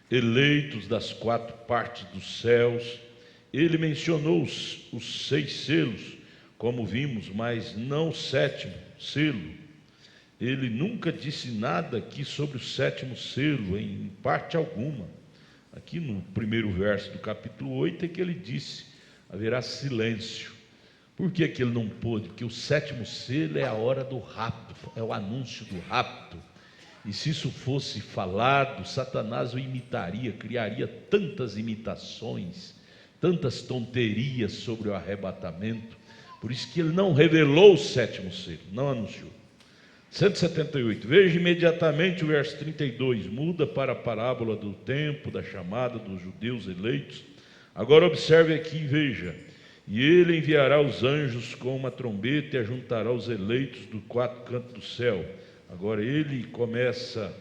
eleitos das 4 partes dos céus. Ele mencionou os 6 selos, como vimos, mas não o 7º selo. Ele nunca disse nada aqui sobre o 7º selo, em parte alguma. Aqui no primeiro verso do capítulo 8 é que ele disse: haverá silêncio. Por que ele não pôde? Porque o 7º selo é a hora do rapto, é o anúncio do rapto. E se isso fosse falado, Satanás o imitaria, criaria tantas imitações, tantas tonterias sobre o arrebatamento. Por isso que ele não revelou o 7º selo, não anunciou. 178, veja imediatamente o verso 32, muda para a parábola do tempo, da chamada dos judeus eleitos. Agora observe aqui e veja: e ele enviará os anjos com uma trombeta e ajuntará os eleitos dos 4 cantos do céu. Agora ele começa,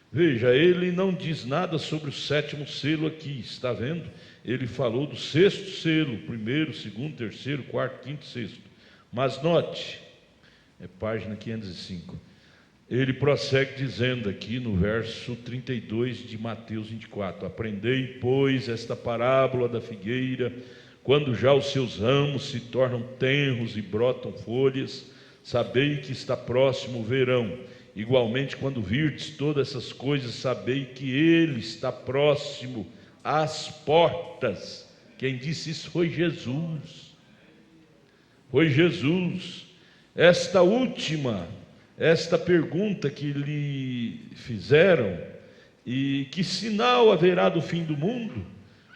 veja, ele não diz nada sobre o 7º selo aqui, está vendo? Ele falou do 6º selo, 1º, 2º, 3º, 4º, 5º, 6º. Mas note, é página 505. Ele prossegue dizendo aqui no verso 32 de Mateus 24: aprendei, pois, esta parábola da figueira. Quando já os seus ramos se tornam tenros e brotam folhas, sabei que está próximo o verão. Igualmente, quando virdes todas essas coisas, sabei que ele está próximo às portas. Quem disse isso foi Jesus. Foi Jesus. Esta pergunta que lhe fizeram: e que sinal haverá do fim do mundo?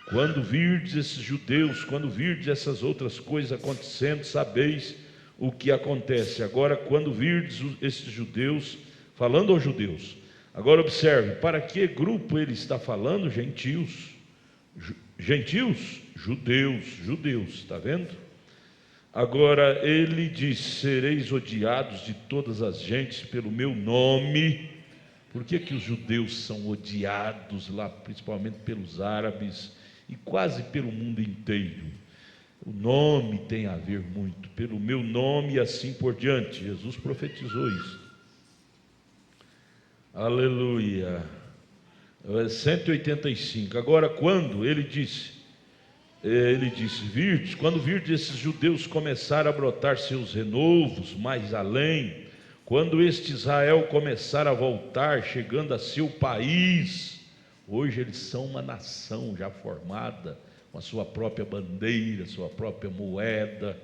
Quando virdes esses judeus, quando virdes essas outras coisas acontecendo, sabeis o que acontece. Agora, quando virdes esses judeus, falando aos judeus, agora observe, para que grupo ele está falando? Gentios. Gentios? Judeus, está vendo? Agora ele diz: sereis odiados de todas as gentes pelo meu nome. Por que os judeus são odiados lá, principalmente pelos árabes e quase pelo mundo inteiro? O nome tem a ver muito, pelo meu nome e assim por diante. Jesus profetizou isso. Aleluia. 185. Agora, quando ele disse, virdes, quando virdes esses judeus começar a brotar seus renovos mais além, quando este Israel começar a voltar, chegando a seu país, hoje eles são uma nação já formada, com a sua própria bandeira, sua própria moeda.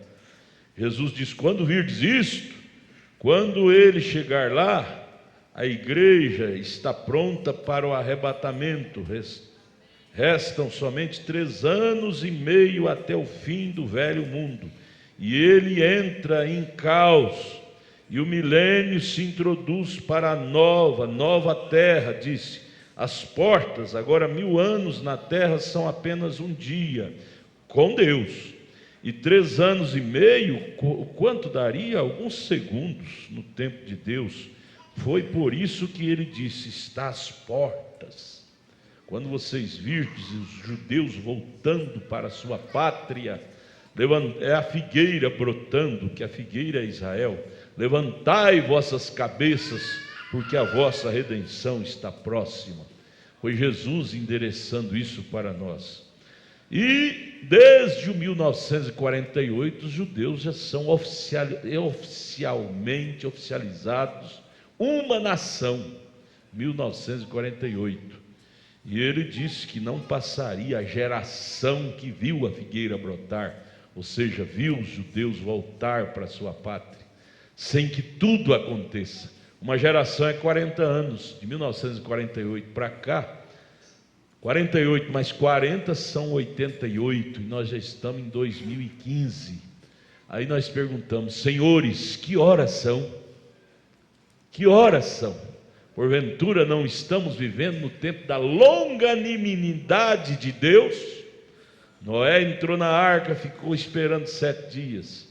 Jesus diz: quando virdes isto, quando ele chegar lá, a igreja está pronta para o arrebatamento. Restam somente 3 anos e meio até o fim do velho mundo, e ele entra em caos, e o milênio se introduz para a nova terra. Disse: as portas, agora 1000 anos na terra são apenas um dia com Deus, e 3 anos e meio, quanto daria? Alguns segundos no tempo de Deus. Foi por isso que ele disse: está às portas. Quando vocês virdes os judeus voltando para a sua pátria, é a figueira brotando, que a figueira é Israel. Levantai vossas cabeças, porque a vossa redenção está próxima. Foi Jesus endereçando isso para nós. E desde o 1948 os judeus já são oficialmente oficializados uma nação. 1948. E ele disse que não passaria a geração que viu a figueira brotar, ou seja, viu os judeus voltar para a sua pátria, sem que tudo aconteça. Uma geração é 40 anos, de 1948 para cá. 48 mais 40 são 88, e nós já estamos em 2015. Aí nós perguntamos: senhores, que horas são? Que horas são? Porventura não estamos vivendo no tempo da longanimidade de Deus? Noé entrou na arca, ficou esperando 7 dias.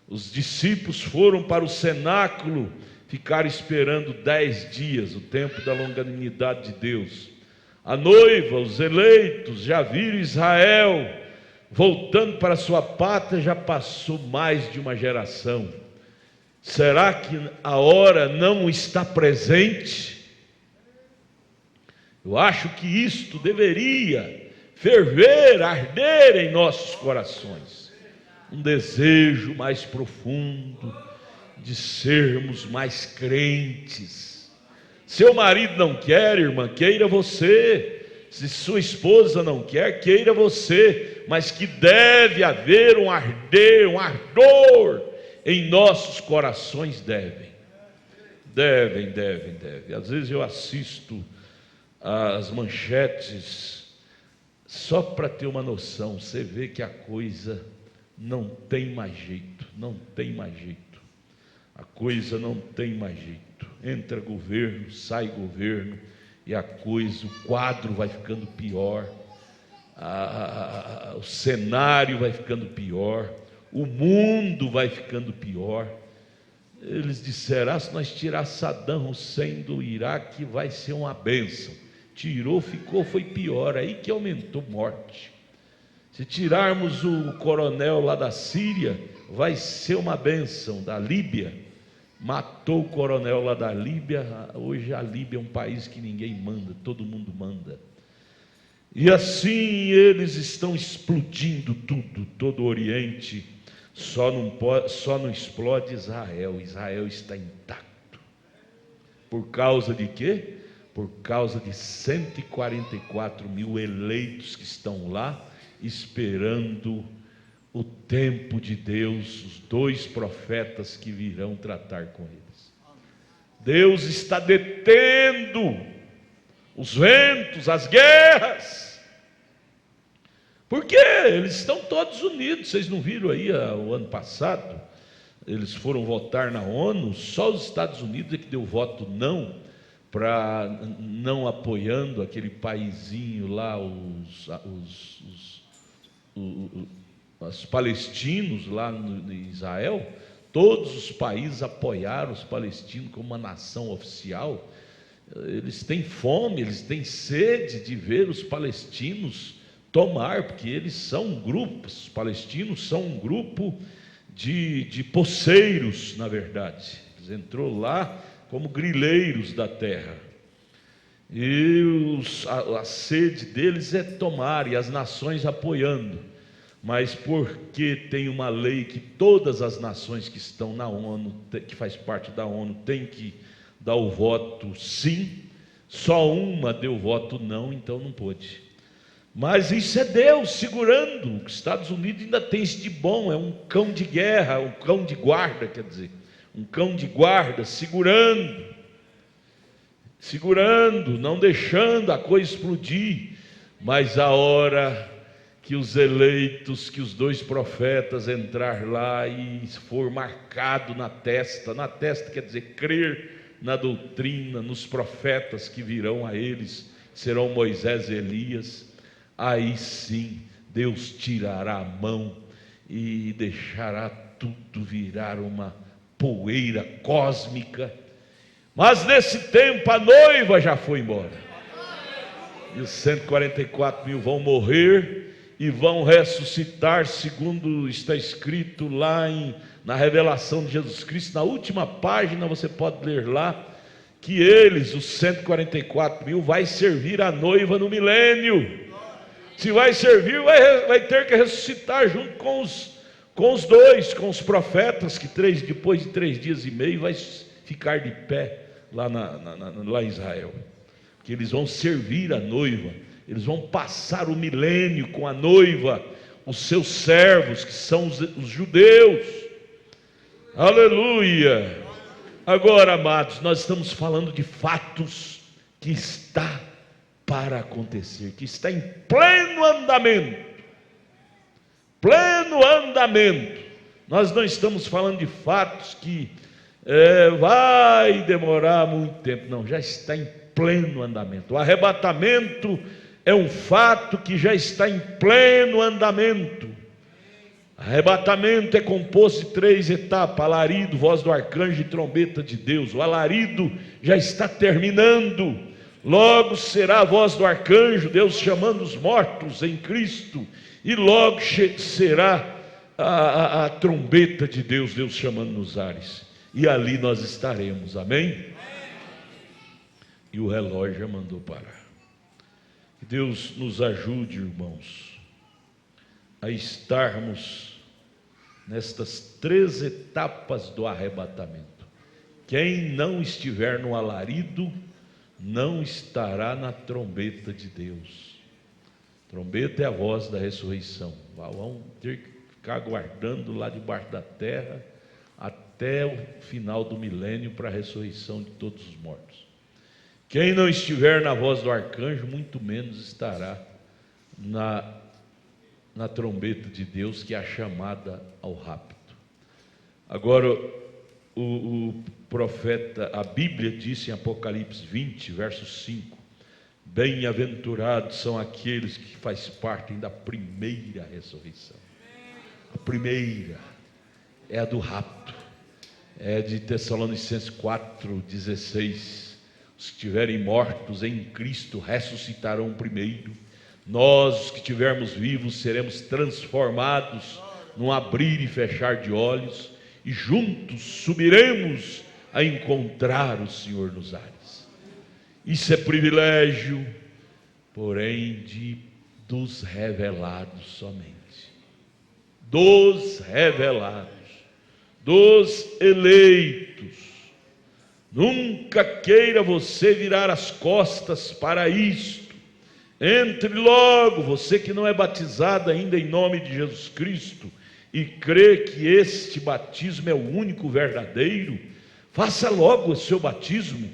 Os discípulos foram para o cenáculo, ficaram esperando 10 dias, o tempo da longanimidade de Deus. A noiva, os eleitos, já viram Israel voltando para sua pátria, já passou mais de uma geração. Será que a hora não está presente? Eu acho que isto deveria ferver, arder em nossos corações. Um desejo mais profundo de sermos mais crentes. Seu marido não quer, irmã, queira você. Se sua esposa não quer, queira você. Mas que deve haver um arder, um ardor em nossos corações, devem. Às vezes eu assisto as manchetes só para ter uma noção. Você vê que a coisa não tem mais jeito, a coisa não tem mais jeito. Entra governo, sai governo, e a coisa, o quadro vai ficando pior, o cenário vai ficando pior, o mundo vai ficando pior. Eles disseram: se nós tirar Saddam Hussein do Iraque, vai ser uma bênção. Tirou, ficou, foi pior, aí que aumentou morte. Se tirarmos o coronel lá da Síria, vai ser uma bênção. Da Líbia, matou o coronel lá da Líbia. Hoje a Líbia é um país que ninguém manda, todo mundo manda. E assim eles estão explodindo tudo, todo o Oriente. Só não explode Israel. Israel está intacto. Por causa de quê? Por causa de 144 mil eleitos que estão lá, esperando o tempo de Deus, os 2 profetas que virão tratar com eles. Deus está detendo os ventos, as guerras. Por quê? Eles estão todos unidos. Vocês não viram aí o ano passado? Eles foram votar na ONU, só os Estados Unidos é que deu voto não, para não apoiando aquele paizinho lá, os palestinos lá em Israel. Todos os países apoiaram os palestinos como uma nação oficial. Eles têm fome, eles têm sede de ver os palestinos tomar, porque eles são um grupo, os palestinos são um grupo de poceiros, na verdade. Eles entrou lá como grileiros da terra. E a sede deles é tomar, e as nações apoiando. Mas porque tem uma lei que todas as nações que estão na ONU, que faz parte da ONU, tem que dar o voto sim, só uma deu voto não, então não pôde. Mas isso é Deus segurando. Os Estados Unidos ainda tem isso de bom, é um cão de guerra, um cão de guarda, quer dizer, um cão de guarda segurando, não deixando a coisa explodir. Mas a hora que os eleitos, que os 2 profetas entrar lá e for marcado na testa quer dizer crer na doutrina, nos profetas que virão a eles, serão Moisés e Elias, aí sim Deus tirará a mão e deixará tudo virar uma poeira cósmica. Mas nesse tempo a noiva já foi embora, e os 144 mil vão morrer e vão ressuscitar, segundo está escrito lá na revelação de Jesus Cristo. Na última página você pode ler lá que eles, os 144 mil, vai servir a noiva no milênio. Se vai servir, vai ter que ressuscitar junto com os 2, com os profetas, que depois de 3 dias e meio vai ficar de pé lá em Israel, que eles vão servir a noiva, eles vão passar o milênio com a noiva, os seus servos, que são os judeus. Aleluia! Agora, amados, nós estamos falando de fatos que está para acontecer, que está em pleno andamento. Pleno andamento. Nós não estamos falando de fatos que vai demorar muito tempo. Não, já está em pleno andamento. O arrebatamento é um fato que já está em pleno andamento. Arrebatamento é composto de 3 etapas: alarido, voz do arcanjo e trombeta de Deus. O alarido já está terminando. Logo será a voz do arcanjo, Deus chamando os mortos em Cristo. E logo será a trombeta de Deus, Deus chamando nos ares. E ali nós estaremos, amém? E o relógio já mandou parar. Que Deus nos ajude, irmãos, a estarmos nestas 3 etapas do arrebatamento. Quem não estiver no alarido, não estará na trombeta de Deus. Trombeta é a voz da ressurreição. Vão ter que ficar aguardando lá debaixo da terra até o final do milênio para a ressurreição de todos os mortos. Quem não estiver na voz do arcanjo, muito menos estará na trombeta de Deus, que é a chamada ao rapto. Agora, o profeta, a Bíblia disse em Apocalipse 20, verso 5: bem-aventurados são aqueles que fazem parte da primeira ressurreição. A primeira é a do rapto, é de Tessalonicenses 4,16: os que estiverem mortos em Cristo ressuscitarão primeiro. Nós, os que estivermos vivos, seremos transformados num abrir e fechar de olhos, e juntos subiremos a encontrar o Senhor nos ares. Isso é privilégio, porém dos revelados somente. Dos revelados, dos eleitos. Nunca queira você virar as costas para isto. Entre logo, você que não é batizado ainda em nome de Jesus Cristo e crê que este batismo é o único verdadeiro, faça logo o seu batismo.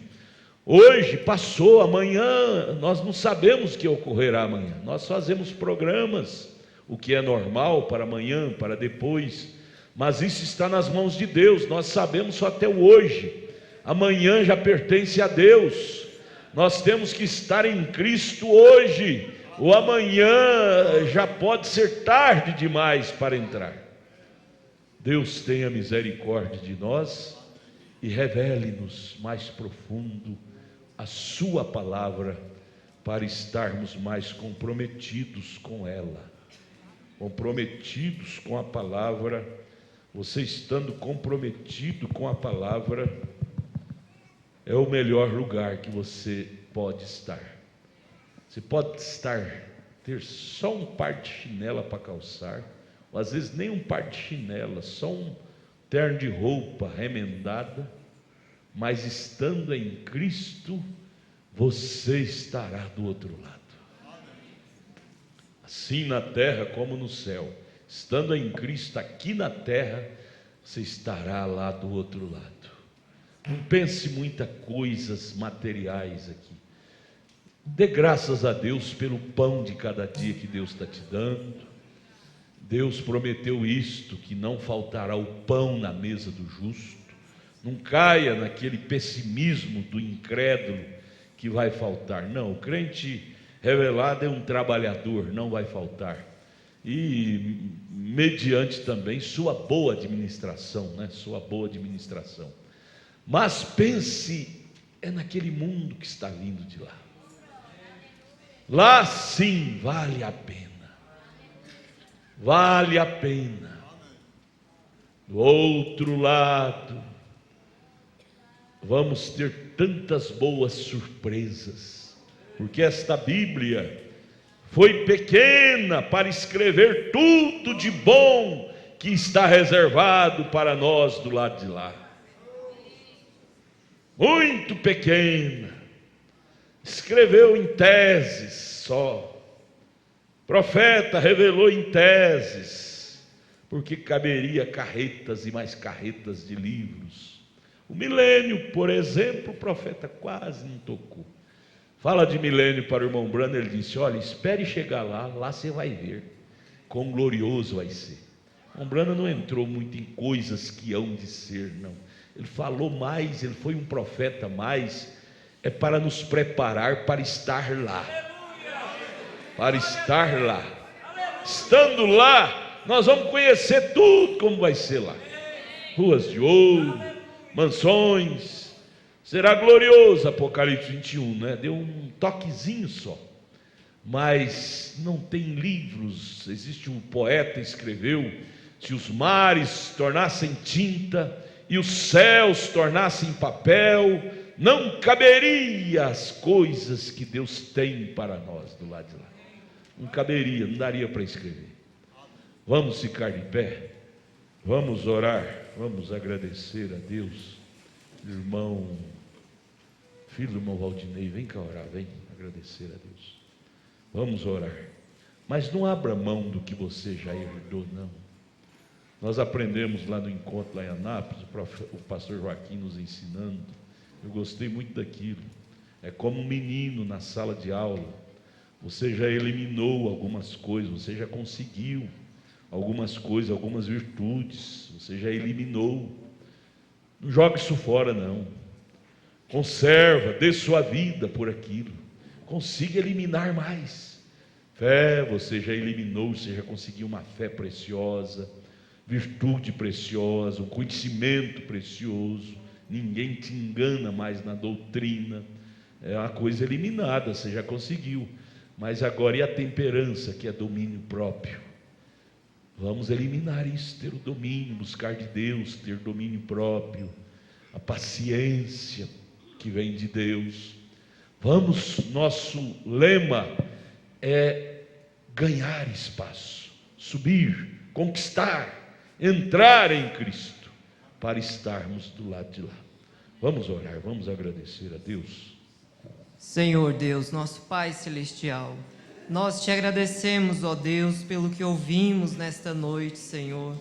Hoje passou, amanhã nós não sabemos o que ocorrerá amanhã. Nós fazemos programas, o que é normal para amanhã, para depois, mas isso está nas mãos de Deus. Nós sabemos só até o hoje. Amanhã já pertence a Deus. Nós temos que estar em Cristo hoje. O amanhã já pode ser tarde demais para entrar. Deus tenha misericórdia de nós e revele-nos mais profundo a sua palavra, para estarmos mais comprometidos com ela, comprometidos com a palavra. Você estando comprometido com a palavra é o melhor lugar que você pode estar. Você pode ter só um par de chinela para calçar, ou às vezes nem um par de chinela, só um terno de roupa remendada, mas estando em Cristo, você estará do outro lado. Assim na terra como no céu. Estando em Cristo aqui na terra, você estará lá do outro lado. Não pense muitas coisas materiais aqui. Dê graças a Deus pelo pão de cada dia que Deus está te dando. Deus prometeu isto, que não faltará o pão na mesa do justo. Não caia naquele pessimismo do incrédulo que vai faltar. Não, o crente revelado é um trabalhador, não vai faltar. E mediante também sua boa administração, né? Sua boa administração. Mas pense, é naquele mundo que está vindo de lá. Lá sim vale a pena. Vale a pena. Do outro lado, vamos ter tantas boas surpresas, porque esta Bíblia foi pequena para escrever tudo de bom que está reservado para nós do lado de lá. muito pequena, escreveu em teses só. Profeta revelou em teses, porque caberia carretas e mais carretas de livros. O milênio, por exemplo, o profeta quase não tocou. Fala de milênio para o irmão Branham, ele disse: olha, espere chegar lá, lá você vai ver quão glorioso vai ser. O irmão Branham não entrou muito em coisas que hão de ser, não. Ele falou mais, ele foi um profeta mais, é para nos preparar para estar lá. Para estar lá. Estando lá, nós vamos conhecer tudo como vai ser lá. Ruas de ouro, mansões. Será glorioso, Apocalipse 21, né? Deu um toquezinho só. Mas não tem livros. Existe um poeta que escreveu: se os mares tornassem tinta e os céus tornassem papel, não caberia as coisas que Deus tem para nós do lado de lá. Não caberia, não daria para escrever. Vamos ficar de pé, vamos orar, vamos agradecer a Deus. Irmão, filho do irmão Valdinei, vem cá orar, vem agradecer a Deus. Vamos orar, mas não abra mão do que você já herdou, não. Nós aprendemos lá no encontro lá em Anápolis, o pastor Joaquim nos ensinando. Eu gostei muito daquilo. É como um menino na sala de aula. Você já eliminou algumas coisas, você já conseguiu algumas coisas, algumas virtudes, você já eliminou. Não jogue isso fora, não. Conserva, dê sua vida por aquilo. Consiga eliminar mais. Fé, você já eliminou, você já conseguiu uma fé preciosa, virtude preciosa, um conhecimento precioso. Ninguém te engana mais na doutrina. É uma coisa eliminada, você já conseguiu. Mas agora e a temperança, que é domínio próprio? Vamos eliminar isso, ter o domínio, buscar de Deus, ter domínio próprio, a paciência que vem de Deus. Nosso lema é ganhar espaço, subir, conquistar, entrar em Cristo, para estarmos do lado de lá. Vamos orar, vamos agradecer a Deus. Senhor Deus, nosso Pai Celestial, nós te agradecemos, ó Deus, pelo que ouvimos nesta noite, Senhor.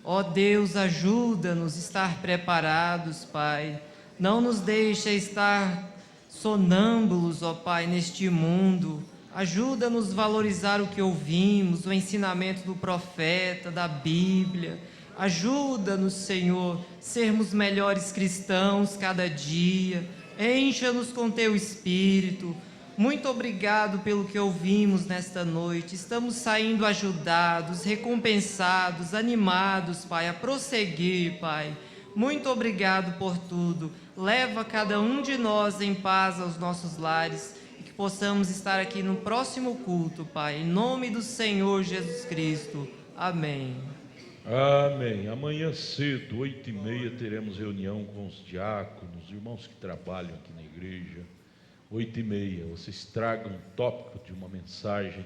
Ó Deus, ajuda-nos a estar preparados, Pai. Não nos deixa estar sonâmbulos, ó Pai, neste mundo. Ajuda-nos a valorizar o que ouvimos, o ensinamento do profeta, da Bíblia. Ajuda-nos, Senhor, sermos melhores cristãos cada dia. Encha-nos com teu Espírito. Muito obrigado pelo que ouvimos nesta noite. Estamos saindo ajudados, recompensados, animados, Pai, a prosseguir, Pai. Muito obrigado por tudo. Leva cada um de nós em paz aos nossos lares e que possamos estar aqui no próximo culto, Pai. Em nome do Senhor Jesus Cristo. Amém. Amém. Amanhã cedo, 8h30, teremos reunião com os diáconos, irmãos que trabalham aqui na igreja. 8h30, vocês tragam um tópico de uma mensagem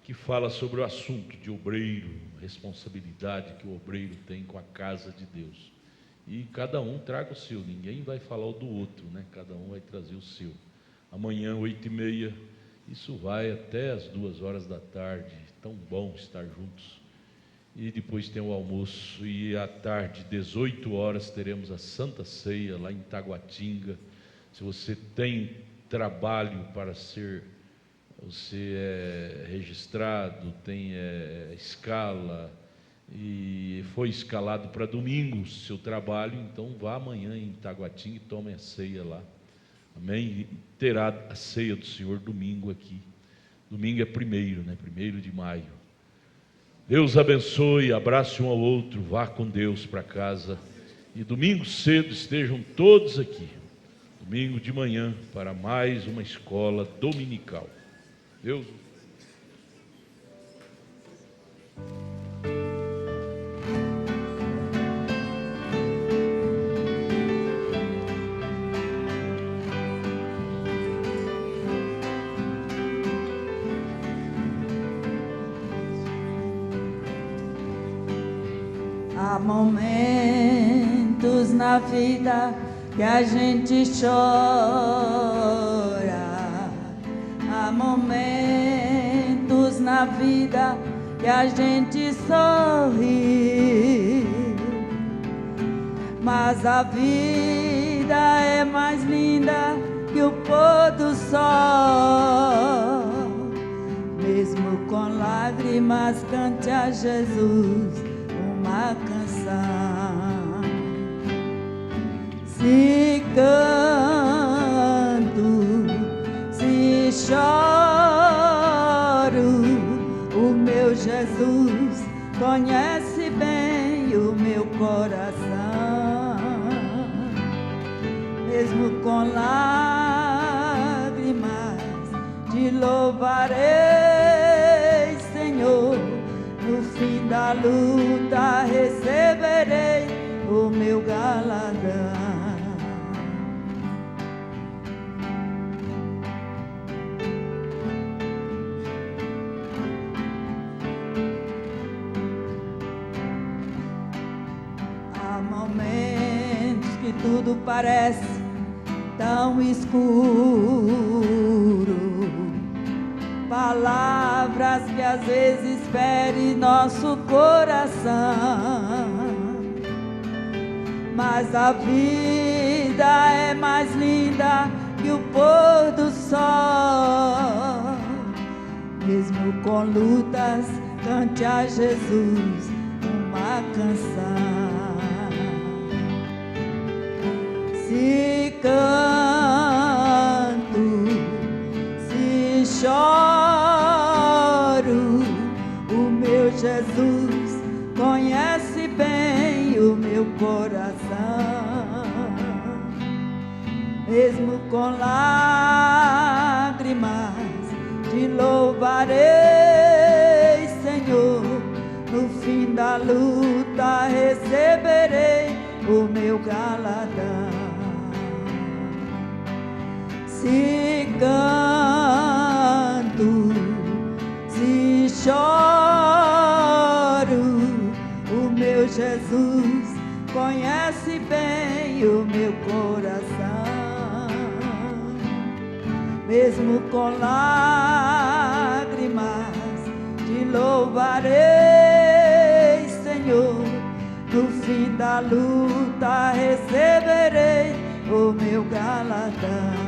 que fala sobre o assunto de obreiro, responsabilidade que o obreiro tem com a casa de Deus. E cada um traga o seu, ninguém vai falar o do outro, né? Cada um vai trazer o seu. Amanhã, 8h30, isso vai até as 2h da tarde, tão bom estar juntos. E depois tem o almoço, e à tarde, 18h, teremos a Santa Ceia lá em Taguatinga. Se você tem trabalho para ser, você é registrado, tem escala, e foi escalado para domingo o seu trabalho, então vá amanhã em Taguatinga e tome a ceia lá. Amém? E terá a ceia do Senhor domingo aqui. Domingo é 1º, né? 1º de maio. Deus abençoe, abrace um ao outro, vá com Deus para casa. E domingo cedo estejam todos aqui. Domingo de manhã para mais uma escola dominical. Deus. Há momentos na vida que a gente chora, há momentos na vida que a gente sorri, mas a vida é mais linda que o pôr do sol. Mesmo com lágrimas, cante a Jesus uma canção. Se canto, se choro, o meu Jesus conhece bem o meu coração. Mesmo com lágrimas, te louvarei, Senhor. No fim da luta receberei o meu galardão. Há momentos que tudo parece tão escuro, palavras que às vezes ferem nosso coração, mas a vida é mais linda que o pôr do sol. Mesmo com lutas, cante a Jesus uma canção. Se canto, se choro, o meu Jesus conhece bem o meu coração. Mesmo com lágrimas, te louvarei, Senhor. No fim da luta receberei o meu galardão. Se canto, se choro, o meu Jesus conhece bem o meu coração. Mesmo com lágrimas, te louvarei, Senhor. No fim da luta receberei o meu galardão.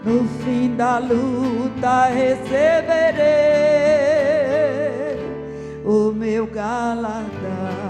No fim da luta receberei o meu galardão.